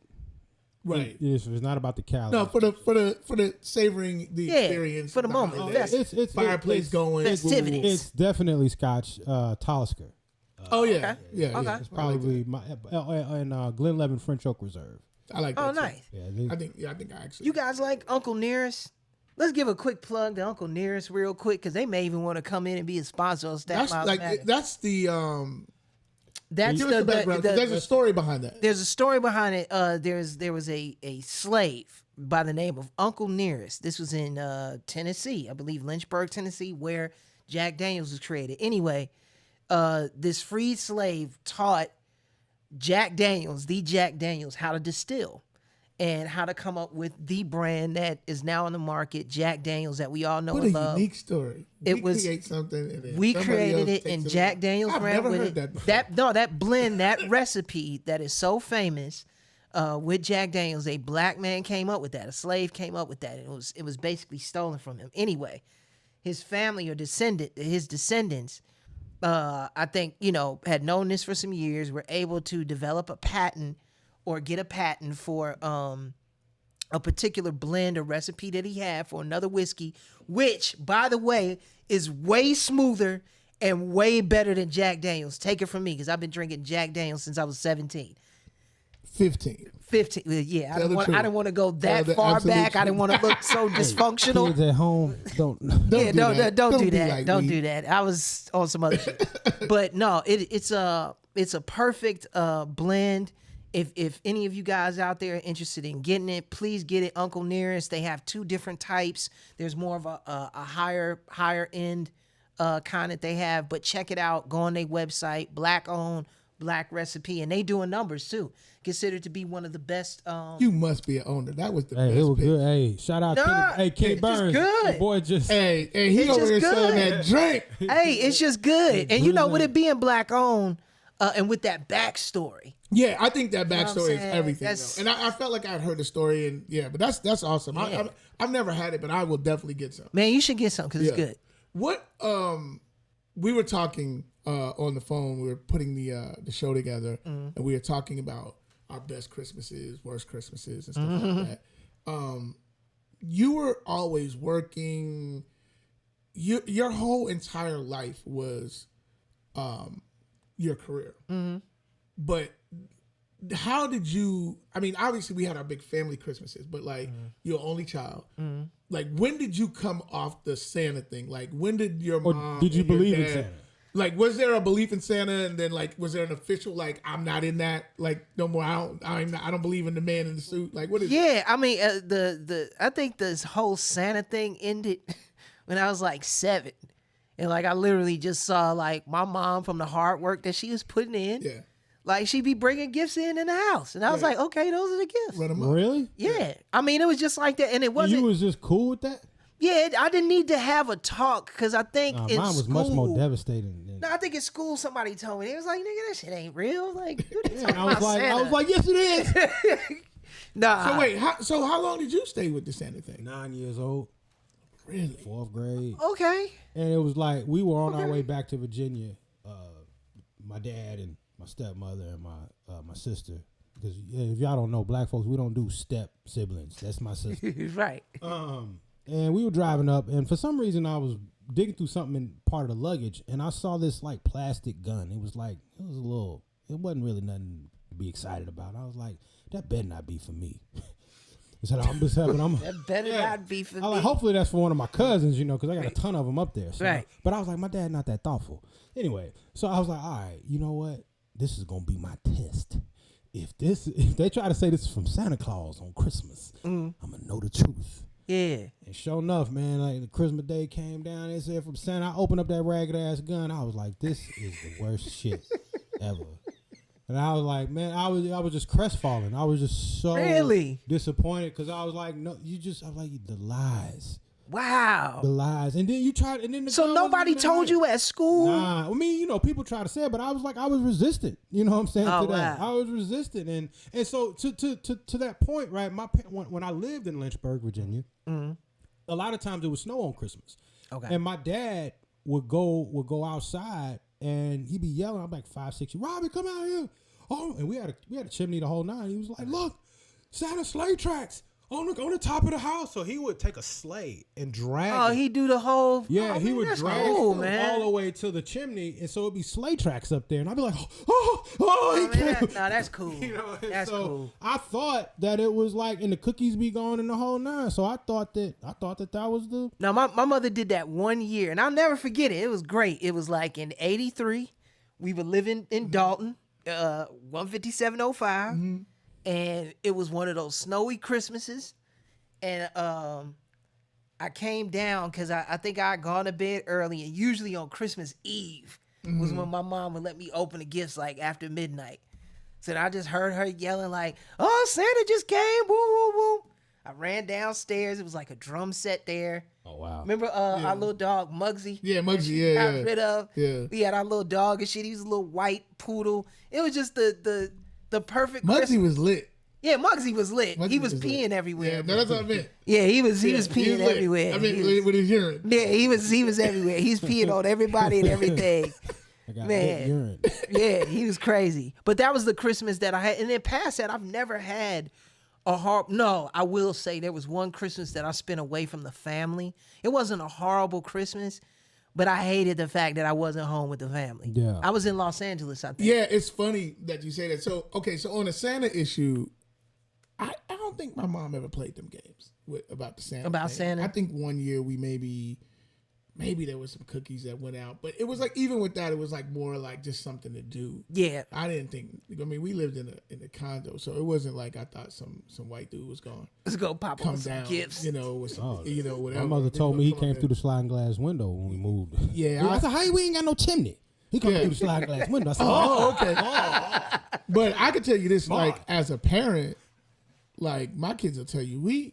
Right.
if it's not about the calories.
No, for the savoring the experience
for the moment.
holidays.
it's
Fireplace going.
Festivities.
It's definitely Scotch Talisker.
Oh yeah.
Okay.
Yeah.
Okay.
It's probably my and Glenlivet French Oak Reserve.
I like that.
Oh,
too.
nice.
Yeah,
I think I actually.
You guys like Uncle Nearest? Let's give a quick plug to Uncle Nearest real quick because they may even want to come in and be a sponsor of
that's
Statlinesmatter.
like that's the
That's
give us the background. 'Cause there's a story behind that.
There's a story behind it. There was a slave by the name of Uncle Nearest. This was in Tennessee, I believe Lynchburg, Tennessee, where Jack Daniels was created. Anyway, this freed slave taught Jack Daniels, how to distill and how to come up with the brand that is now on the market, Jack Daniels, that we all know
What
and
a
love.
unique story.
It was
create something. And then
We
somebody
created
else
it,
takes
and Jack Daniels
I've
ran
never
with
heard
it.
that before.
That blend, that recipe that is so famous with Jack Daniels, a black man came up with that. A slave came up with that. It was basically stolen from him. Anyway, his family or his descendants, I think, had known this for some years, were able to develop a patent or get a patent for a particular blend or recipe that he had for another whiskey, which, by the way, is way smoother and way better than Jack Daniels. Take it from me, because I've been drinking Jack Daniels since I was 17.
15.
15, yeah. I
Tell the truth.
didn't want to go that
the
far
absolute
back. I didn't want to look so dysfunctional.
Kids at home don't.
Don't do that. Don't do
be
that.
like
Don't
me.
do that. I was on some other shit. But no, it's a perfect blend. If any of you guys out there are interested in getting it, please get it. Uncle Nearest. They have two different types. There's more of a higher end kind that they have, but check it out. Go on their website. Black owned, black recipe, and they doing numbers too. Considered to be one of the best.
You must be an owner. That was the best.
Hey, it was
pick.
good. Hey, shout out Kenny Burns.
good.
Your boy just.
Hey, he
It's
over
just
here selling
good.
that drink.
Hey, it's just good, and with it being black owned, and with that backstory.
Yeah, I think that
know what I'm
backstory is
saying?
everything.
That's-
Though. And I felt like I'd heard the story, and but that's awesome.
Yeah.
I've never had it, but I will definitely get some.
Man, you should get some because it's good.
What we were talking on the phone. We were putting the show together, and we were talking about our best Christmases, worst Christmases, and stuff like that. You were always working. Your whole entire life was your career, but how did you? I mean, obviously we had our big family Christmases, but like you're only child. Like, when did you come off the Santa thing? Like, when did your mom?
Did you
and your
believe in
dad-
Santa?
Like, was there a belief in Santa, and then like, was there an official like, I'm not in that, like, no more. I don't believe in the man in the suit. Like, what is?
Yeah, I mean, I think this whole Santa thing ended when I was like 7, and like I literally just saw like my mom from the hard work that she was putting in.
Yeah,
Like she'd be bringing gifts in the house, and I was like, okay, those are the gifts.
run 'em up.
Really?
Yeah, I mean, it was just like that, and it wasn't.
You was just cool with that?
Yeah, I didn't need to have a talk because I think in
Mine was
school,
much more devastating. Than
No, I think in school somebody told me, they was like, nigga, that shit ain't real. Like, you talking
I was
about
like,
Santa.
yes, it is.
Nah.
So wait, how long did you stay with the Santa thing?
9 years old,
Really?
4th grade,
Okay.
and it was like we were on our way back to Virginia. My dad and my stepmother and my sister. Because if y'all don't know, black folks, we don't do step siblings. That's my sister.
Right.
And we were driving up, and for some reason I was digging through something in part of the luggage, and I saw this like plastic gun. It was it wasn't really nothing to be excited about. I was like, that better not be for me. I said, I'm just having,
That better not be for
I
me.
like, hopefully that's for one of my cousins, because I got a ton of them up there. So,
Right.
But I was like, my dad not that thoughtful. Anyway, so I was like, all right, you know what? This is gonna be my test. If they try to say this is from Santa Claus on Christmas, I'm gonna know the truth.
Yeah.
And sure enough, man, like the Christmas day came down, they said from Santa. I opened up that ragged ass gun. I was like, this is the worst shit ever. And I was like, man, I was just crestfallen. I was just so disappointed because I was like, no, I was like, the lies.
Wow.
The lies. And then you tried, and then
so nobody told you at school?
Nah. I mean, people try to say it, but I was like, I was resistant. You know what I'm saying to that?
Wow.
I was resistant. And so to that point, right, when I lived in Lynchburg, Virginia, a lot of times it would snow on Christmas. Okay. And my dad would go outside and he'd be yelling. I'm like 5, 6 years, Robbie, come out here. Oh, and we had a chimney the whole nine. He was like, look, Santa sleigh tracks on the top of the house. So he would take a sleigh and drag it.
Oh, he'd do the whole.
Yeah, he would drag it all the way to the chimney, and so it'd be sleigh tracks up there, and I'd be like,
that's cool. That's cool.
I thought that it was like, and the cookies be gone in the whole nine. So I thought that was the.
Now my mother did that one year, and I'll never forget it. It was great. It was like in '83, we were living in Dalton, 15705. Mm-hmm. And it was one of those snowy Christmases. And I came down because I think I had gone to bed early. And usually on Christmas Eve was when my mom would let me open the gifts like after midnight. So I just heard her yelling like, oh, Santa just came. Woo, woo, woo. I ran downstairs. It was like a drum set there.
Oh, wow.
Remember our little dog, Muggsy?
Yeah, Muggsy,
got rid of.
Yeah.
We had our little dog and shit. He was a little white poodle. It was just the perfect
Muggsy
Christmas.
was lit.
Yeah, Muggsy was lit.
Muggsy
he was
was
peeing
lit.
everywhere.
Yeah, no, that's what I meant.
Yeah, he was peeing everywhere.
I mean, with his urine.
Yeah, he was everywhere. He's peeing on everybody and everything. Man, urine. Yeah, he was crazy. But that was the Christmas that I had. And then past that, I've never had a horrible. No, I will say there was one Christmas that I spent away from the family. It wasn't a horrible Christmas, but I hated the fact that I wasn't home with the family. Yeah, I was in Los Angeles, I think.
Yeah, it's funny that you say that. So, okay, so on the Santa issue, I don't think my mom ever played them games about the Santa.
About
thing.
Santa?
I think one year we maybe there was some cookies that went out, but it was like, even with that, it was like more like just something to do.
Yeah,
I didn't think. I mean, we lived in a condo, so it wasn't like I thought some white dude was going
let's go pop
come
on some
down,
gifts.
with some, whatever.
My mother told me he came through the sliding glass window when we moved.
Yeah,
I said, "How we ain't got no chimney?" He come through the sliding glass window. I said,
okay. But I can tell you this, like as a parent, like my kids will tell you, we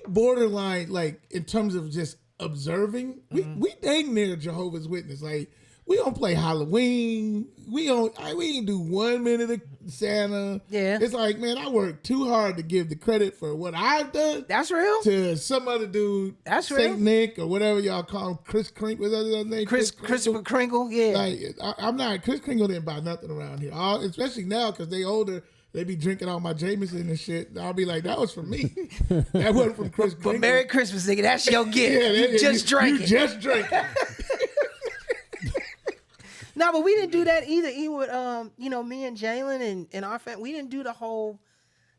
borderline, like in terms of just observing, we dang near Jehovah's Witness. Like we don't play Halloween. We ain't do 1 minute of Santa.
Yeah.
It's like, man, I worked too hard to give the credit for what I've done.
That's real.
To some other dude.
That's
Saint
real.
Nick or whatever y'all call him. Chris Kringle. Was that his name?
Christopher Kringle. Yeah.
Like, I'm not. Chris Kringle didn't buy nothing around here. Especially now because they older. They be drinking all my Jameson and shit. I'll be like, that was from me. That wasn't from Chris Kringle.
But Merry Christmas, nigga. That's your gift. You just drank it.
You just drank it.
No, but we didn't do that either. Even with me and Jalen and our family, we didn't do the whole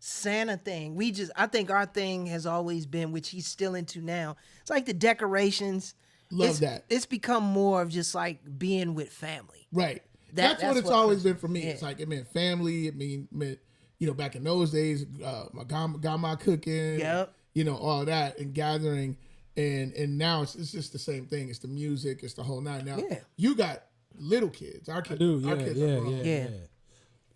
Santa thing. I think our thing has always been, which he's still into now. It's like the decorations.
Love that.
It's become more of just like being with family.
Right. That's what it's always been for me.
Yeah.
It's like, it meant family. It meant back in those days, my grandma cooking.
Yep.
All that and gathering. And now it's just the same thing. It's the music. It's the whole nine. Now, you got little kids. Our kids. Our kids are grown.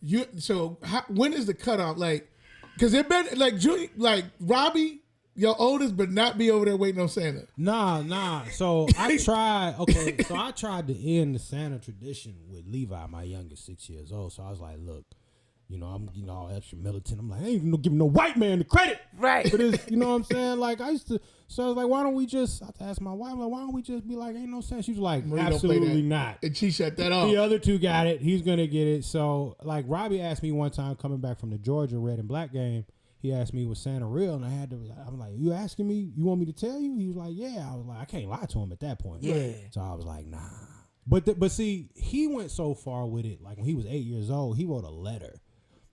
Yeah. So when is the cutoff? Like, because it been like Robbie, your oldest, but not be over there waiting on Santa.
Nah. So I tried. Okay, so I tried to end the Santa tradition with Levi, my youngest, 6 years old. So I was like, look, I'm all extra militant. I'm like, I ain't even giving no white man the credit,
right?
For this, you know what I'm saying? Like I used to. So I was like, why don't we just? I asked my wife, like, why don't we just be like, ain't no sense. She was like, absolutely not.
And she shut that off.
The other two got it. He's gonna get it. So like Robbie asked me one time coming back from the Georgia red and black game. He asked me, was Santa real? And I'm like, you asking me? You want me to tell you? He was like, yeah. I was like, I can't lie to him at that point.
Yeah.
So I was like, nah. But see, he went so far with it. Like when he was 8 years old, he wrote a letter.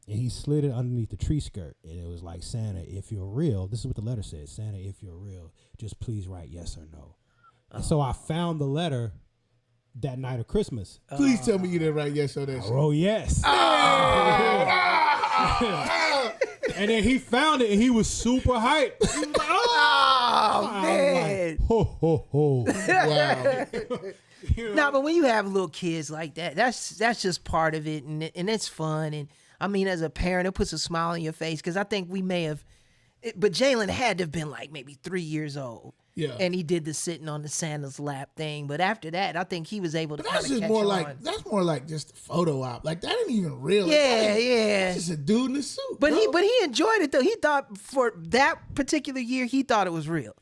And he slid it underneath the tree skirt. And it was like, Santa, if you're real, this is what the letter said. Santa, if you're real, just please write yes or no. And so I found the letter that night of Christmas.
Please tell me you didn't write yes or no.
Oh, yes. And then he found it and he was super hyped. He was like,
oh man.
Like, ho, ho, ho.
Wow.
No, but when you have little kids like that, that's just part of it, and it's fun. And I mean, as a parent, it puts a smile on your face because I think we may have, but Jalen had to have been like maybe 3 years old.
Yeah.
And he did the sitting on the Santa's lap thing, but after that, I think he was able to kind
That's
of
just
catch
more
on.
like that's more like just a photo op. Like that ain't even real. Like,
Yeah.
That's just a dude in a suit.
But
bro.
he enjoyed it though. He thought for that particular year, he thought it was real.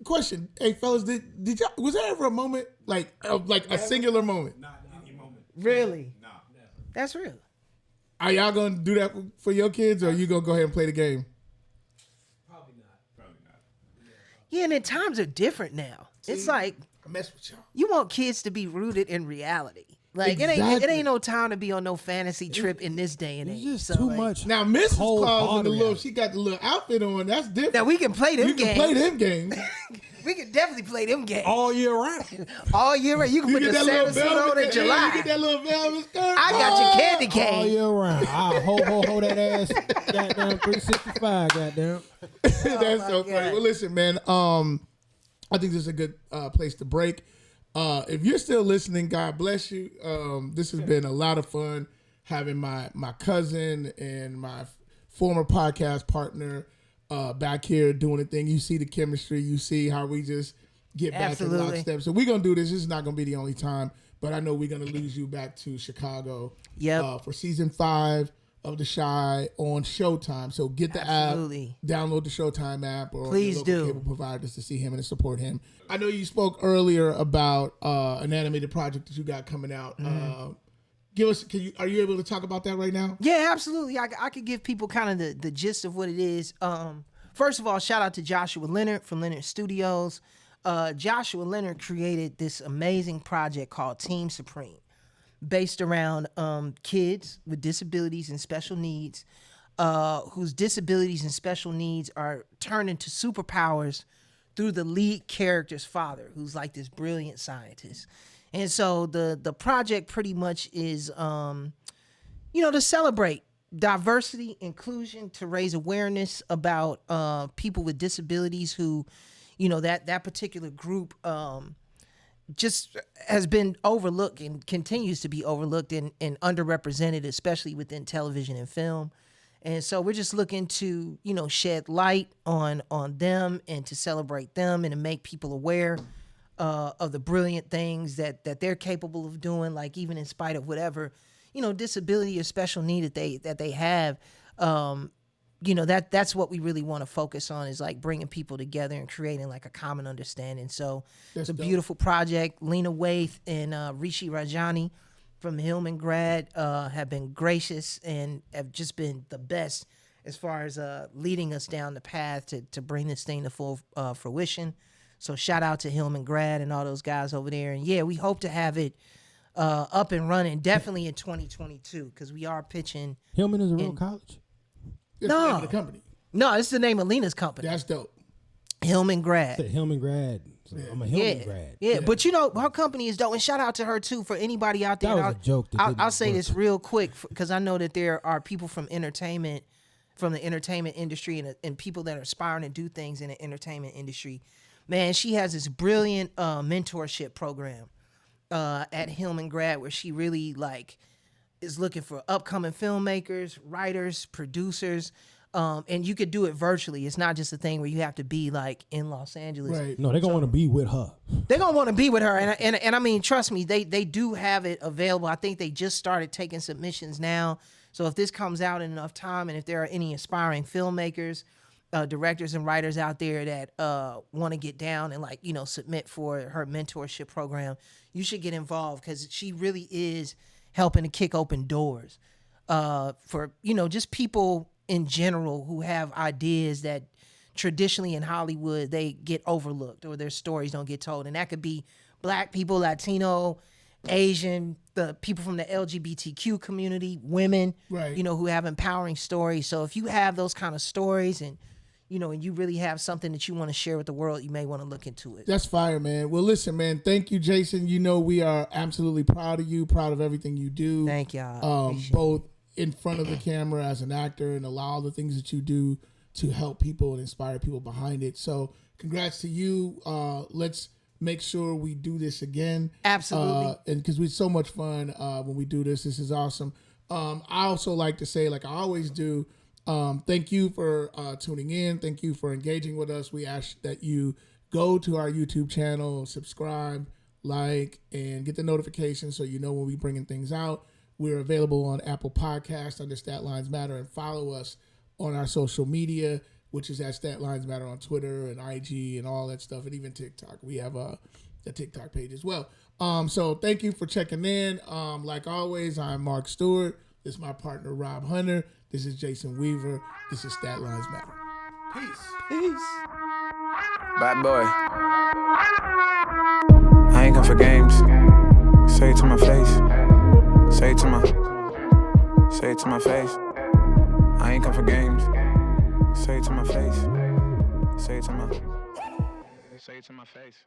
Question, hey fellas, did y'all, was there ever a moment like a singular moment?
Not any moment.
Really?
Nah. Never.
That's real.
Are y'all gonna do that for your kids, or are you gonna go ahead and play the game?
Probably not.
Yeah, and then times are different now. It's like
I mess with y'all.
you want kids to be rooted in reality. Like it
Exactly.
ain't no time to be on no fantasy trip in this day and
It's
age.
just
So,
too
like,
much.
Now Mrs.
Cold
Claus and the
hard
little,
reality.
she got the little outfit on. That's different.
Now we can play them
you
games.
can play them games.
We can definitely play them games
All year round.
all year round. You can
You
put
get
the
that little
Santa suit
velvet.
on in
You
July.
get that little velvet skirt.
I got your candy
All
cane.
year round. I ho that ass. Goddamn 365. Goddamn.
That's so
God.
funny. Well, listen, man. I think this is a good place to break. If you're still listening, God bless you. This has been a lot of fun having my cousin and my former podcast partner back here doing the thing. You see the chemistry. You see how we just get back in
Absolutely.
lockstep. So we're gonna do this. This is not gonna be the only time, but I know we're gonna lose you back to Chicago.
Yep.
For season 5 of The Shy on Showtime. So get the
Absolutely.
app, download the Showtime app, or
Please
your local
do.
cable providers to see him and to support him. I know you spoke earlier about an animated project that you got coming out. Give us. Are you able to talk about that right now?
Yeah, absolutely. I could give people kind of the gist of what it is. First of all, shout out to Joshua Leonard from Leonard Studios. Joshua Leonard created this amazing project called Team Supreme, based around kids with disabilities and special needs, whose disabilities and special needs are turned into superpowers through the lead character's father, who's like this brilliant scientist. And so the project pretty much is, to celebrate diversity, inclusion, to raise awareness about people with disabilities who, that particular group just has been overlooked and continues to be overlooked and underrepresented, especially within television and film. And so we're just looking to, shed light on them and to celebrate them and to make people aware of the brilliant things that they're capable of doing, like even in spite of whatever, disability or special need that they have. That's what we really want to focus on, is like bringing people together and creating like a common understanding. So it's a beautiful project. Lena Waithe and Rishi Rajani from Hillman Grad have been gracious and have just been the best as far as leading us down the path to bring this thing to full fruition. So shout out to Hillman Grad and all those guys over there. And yeah, we hope to have it up and running definitely in 2022, because we are pitching.
Hillman is a real college.
It's the name of the company.
No, it's the name of Lena's company.
That's dope.
Hillman
I
Grad.
said Hillman grad. So I'm a Hillman grad.
Yeah, but her company is dope. And shout out to her too, for anybody out there.
That was a joke that didn't
I'll say
work.
this real quick, because I know that there are people from the entertainment industry and people that are aspiring to do things in the entertainment industry. Man, she has this brilliant mentorship program at Hillman Grad, where she really is looking for upcoming filmmakers, writers, producers. And you could do it virtually. It's not just a thing where you have to be in Los Angeles.
Right.
No, they're gonna want to be with her.
They're gonna want to be with her, and I mean, trust me, they do have it available. I think they just started taking submissions now. So if this comes out in enough time, and if there are any aspiring filmmakers, directors, and writers out there that want to get down and submit for her mentorship program, you should get involved, because she really is helping to kick open doors for just people in general who have ideas that traditionally in Hollywood they get overlooked, or their stories don't get told. And that could be Black people, Latino, Asian, the people from the LGBTQ community, women,
Right.
Who have empowering stories. So if you have those kind of stories and and you really have something that you want to share with the world, you may want to look into it.
That's fire, man. Well, listen, man. Thank you, Jason. We are absolutely proud of you, proud of everything you do.
Thank y'all.
Both in front of the camera as an actor, and all the things that you do to help people and inspire people behind it. So congrats to you. Let's make sure we do this again.
Absolutely.
And because we had so much fun when we do this. This is awesome. I also like to say, like I always do, thank you for tuning in. Thank you for engaging with us. We ask that you go to our YouTube channel, subscribe, like, and get the notifications so you know when we bringing things out. We're available on Apple Podcasts under Statlines Matter, and follow us on our social media, which is at Statlines Matter on Twitter and IG and all that stuff, and even TikTok. We have a TikTok page as well. So thank you for checking in. Like always, I'm Mark Stewart. This is my partner, Rob Hunter. This is Jason Weaver. This is Statlines Matter.
Peace.
Bad boy. I ain't come for games. Say it to my face. Say it to my face. I ain't come for games. Say it to my face. Say it to my face.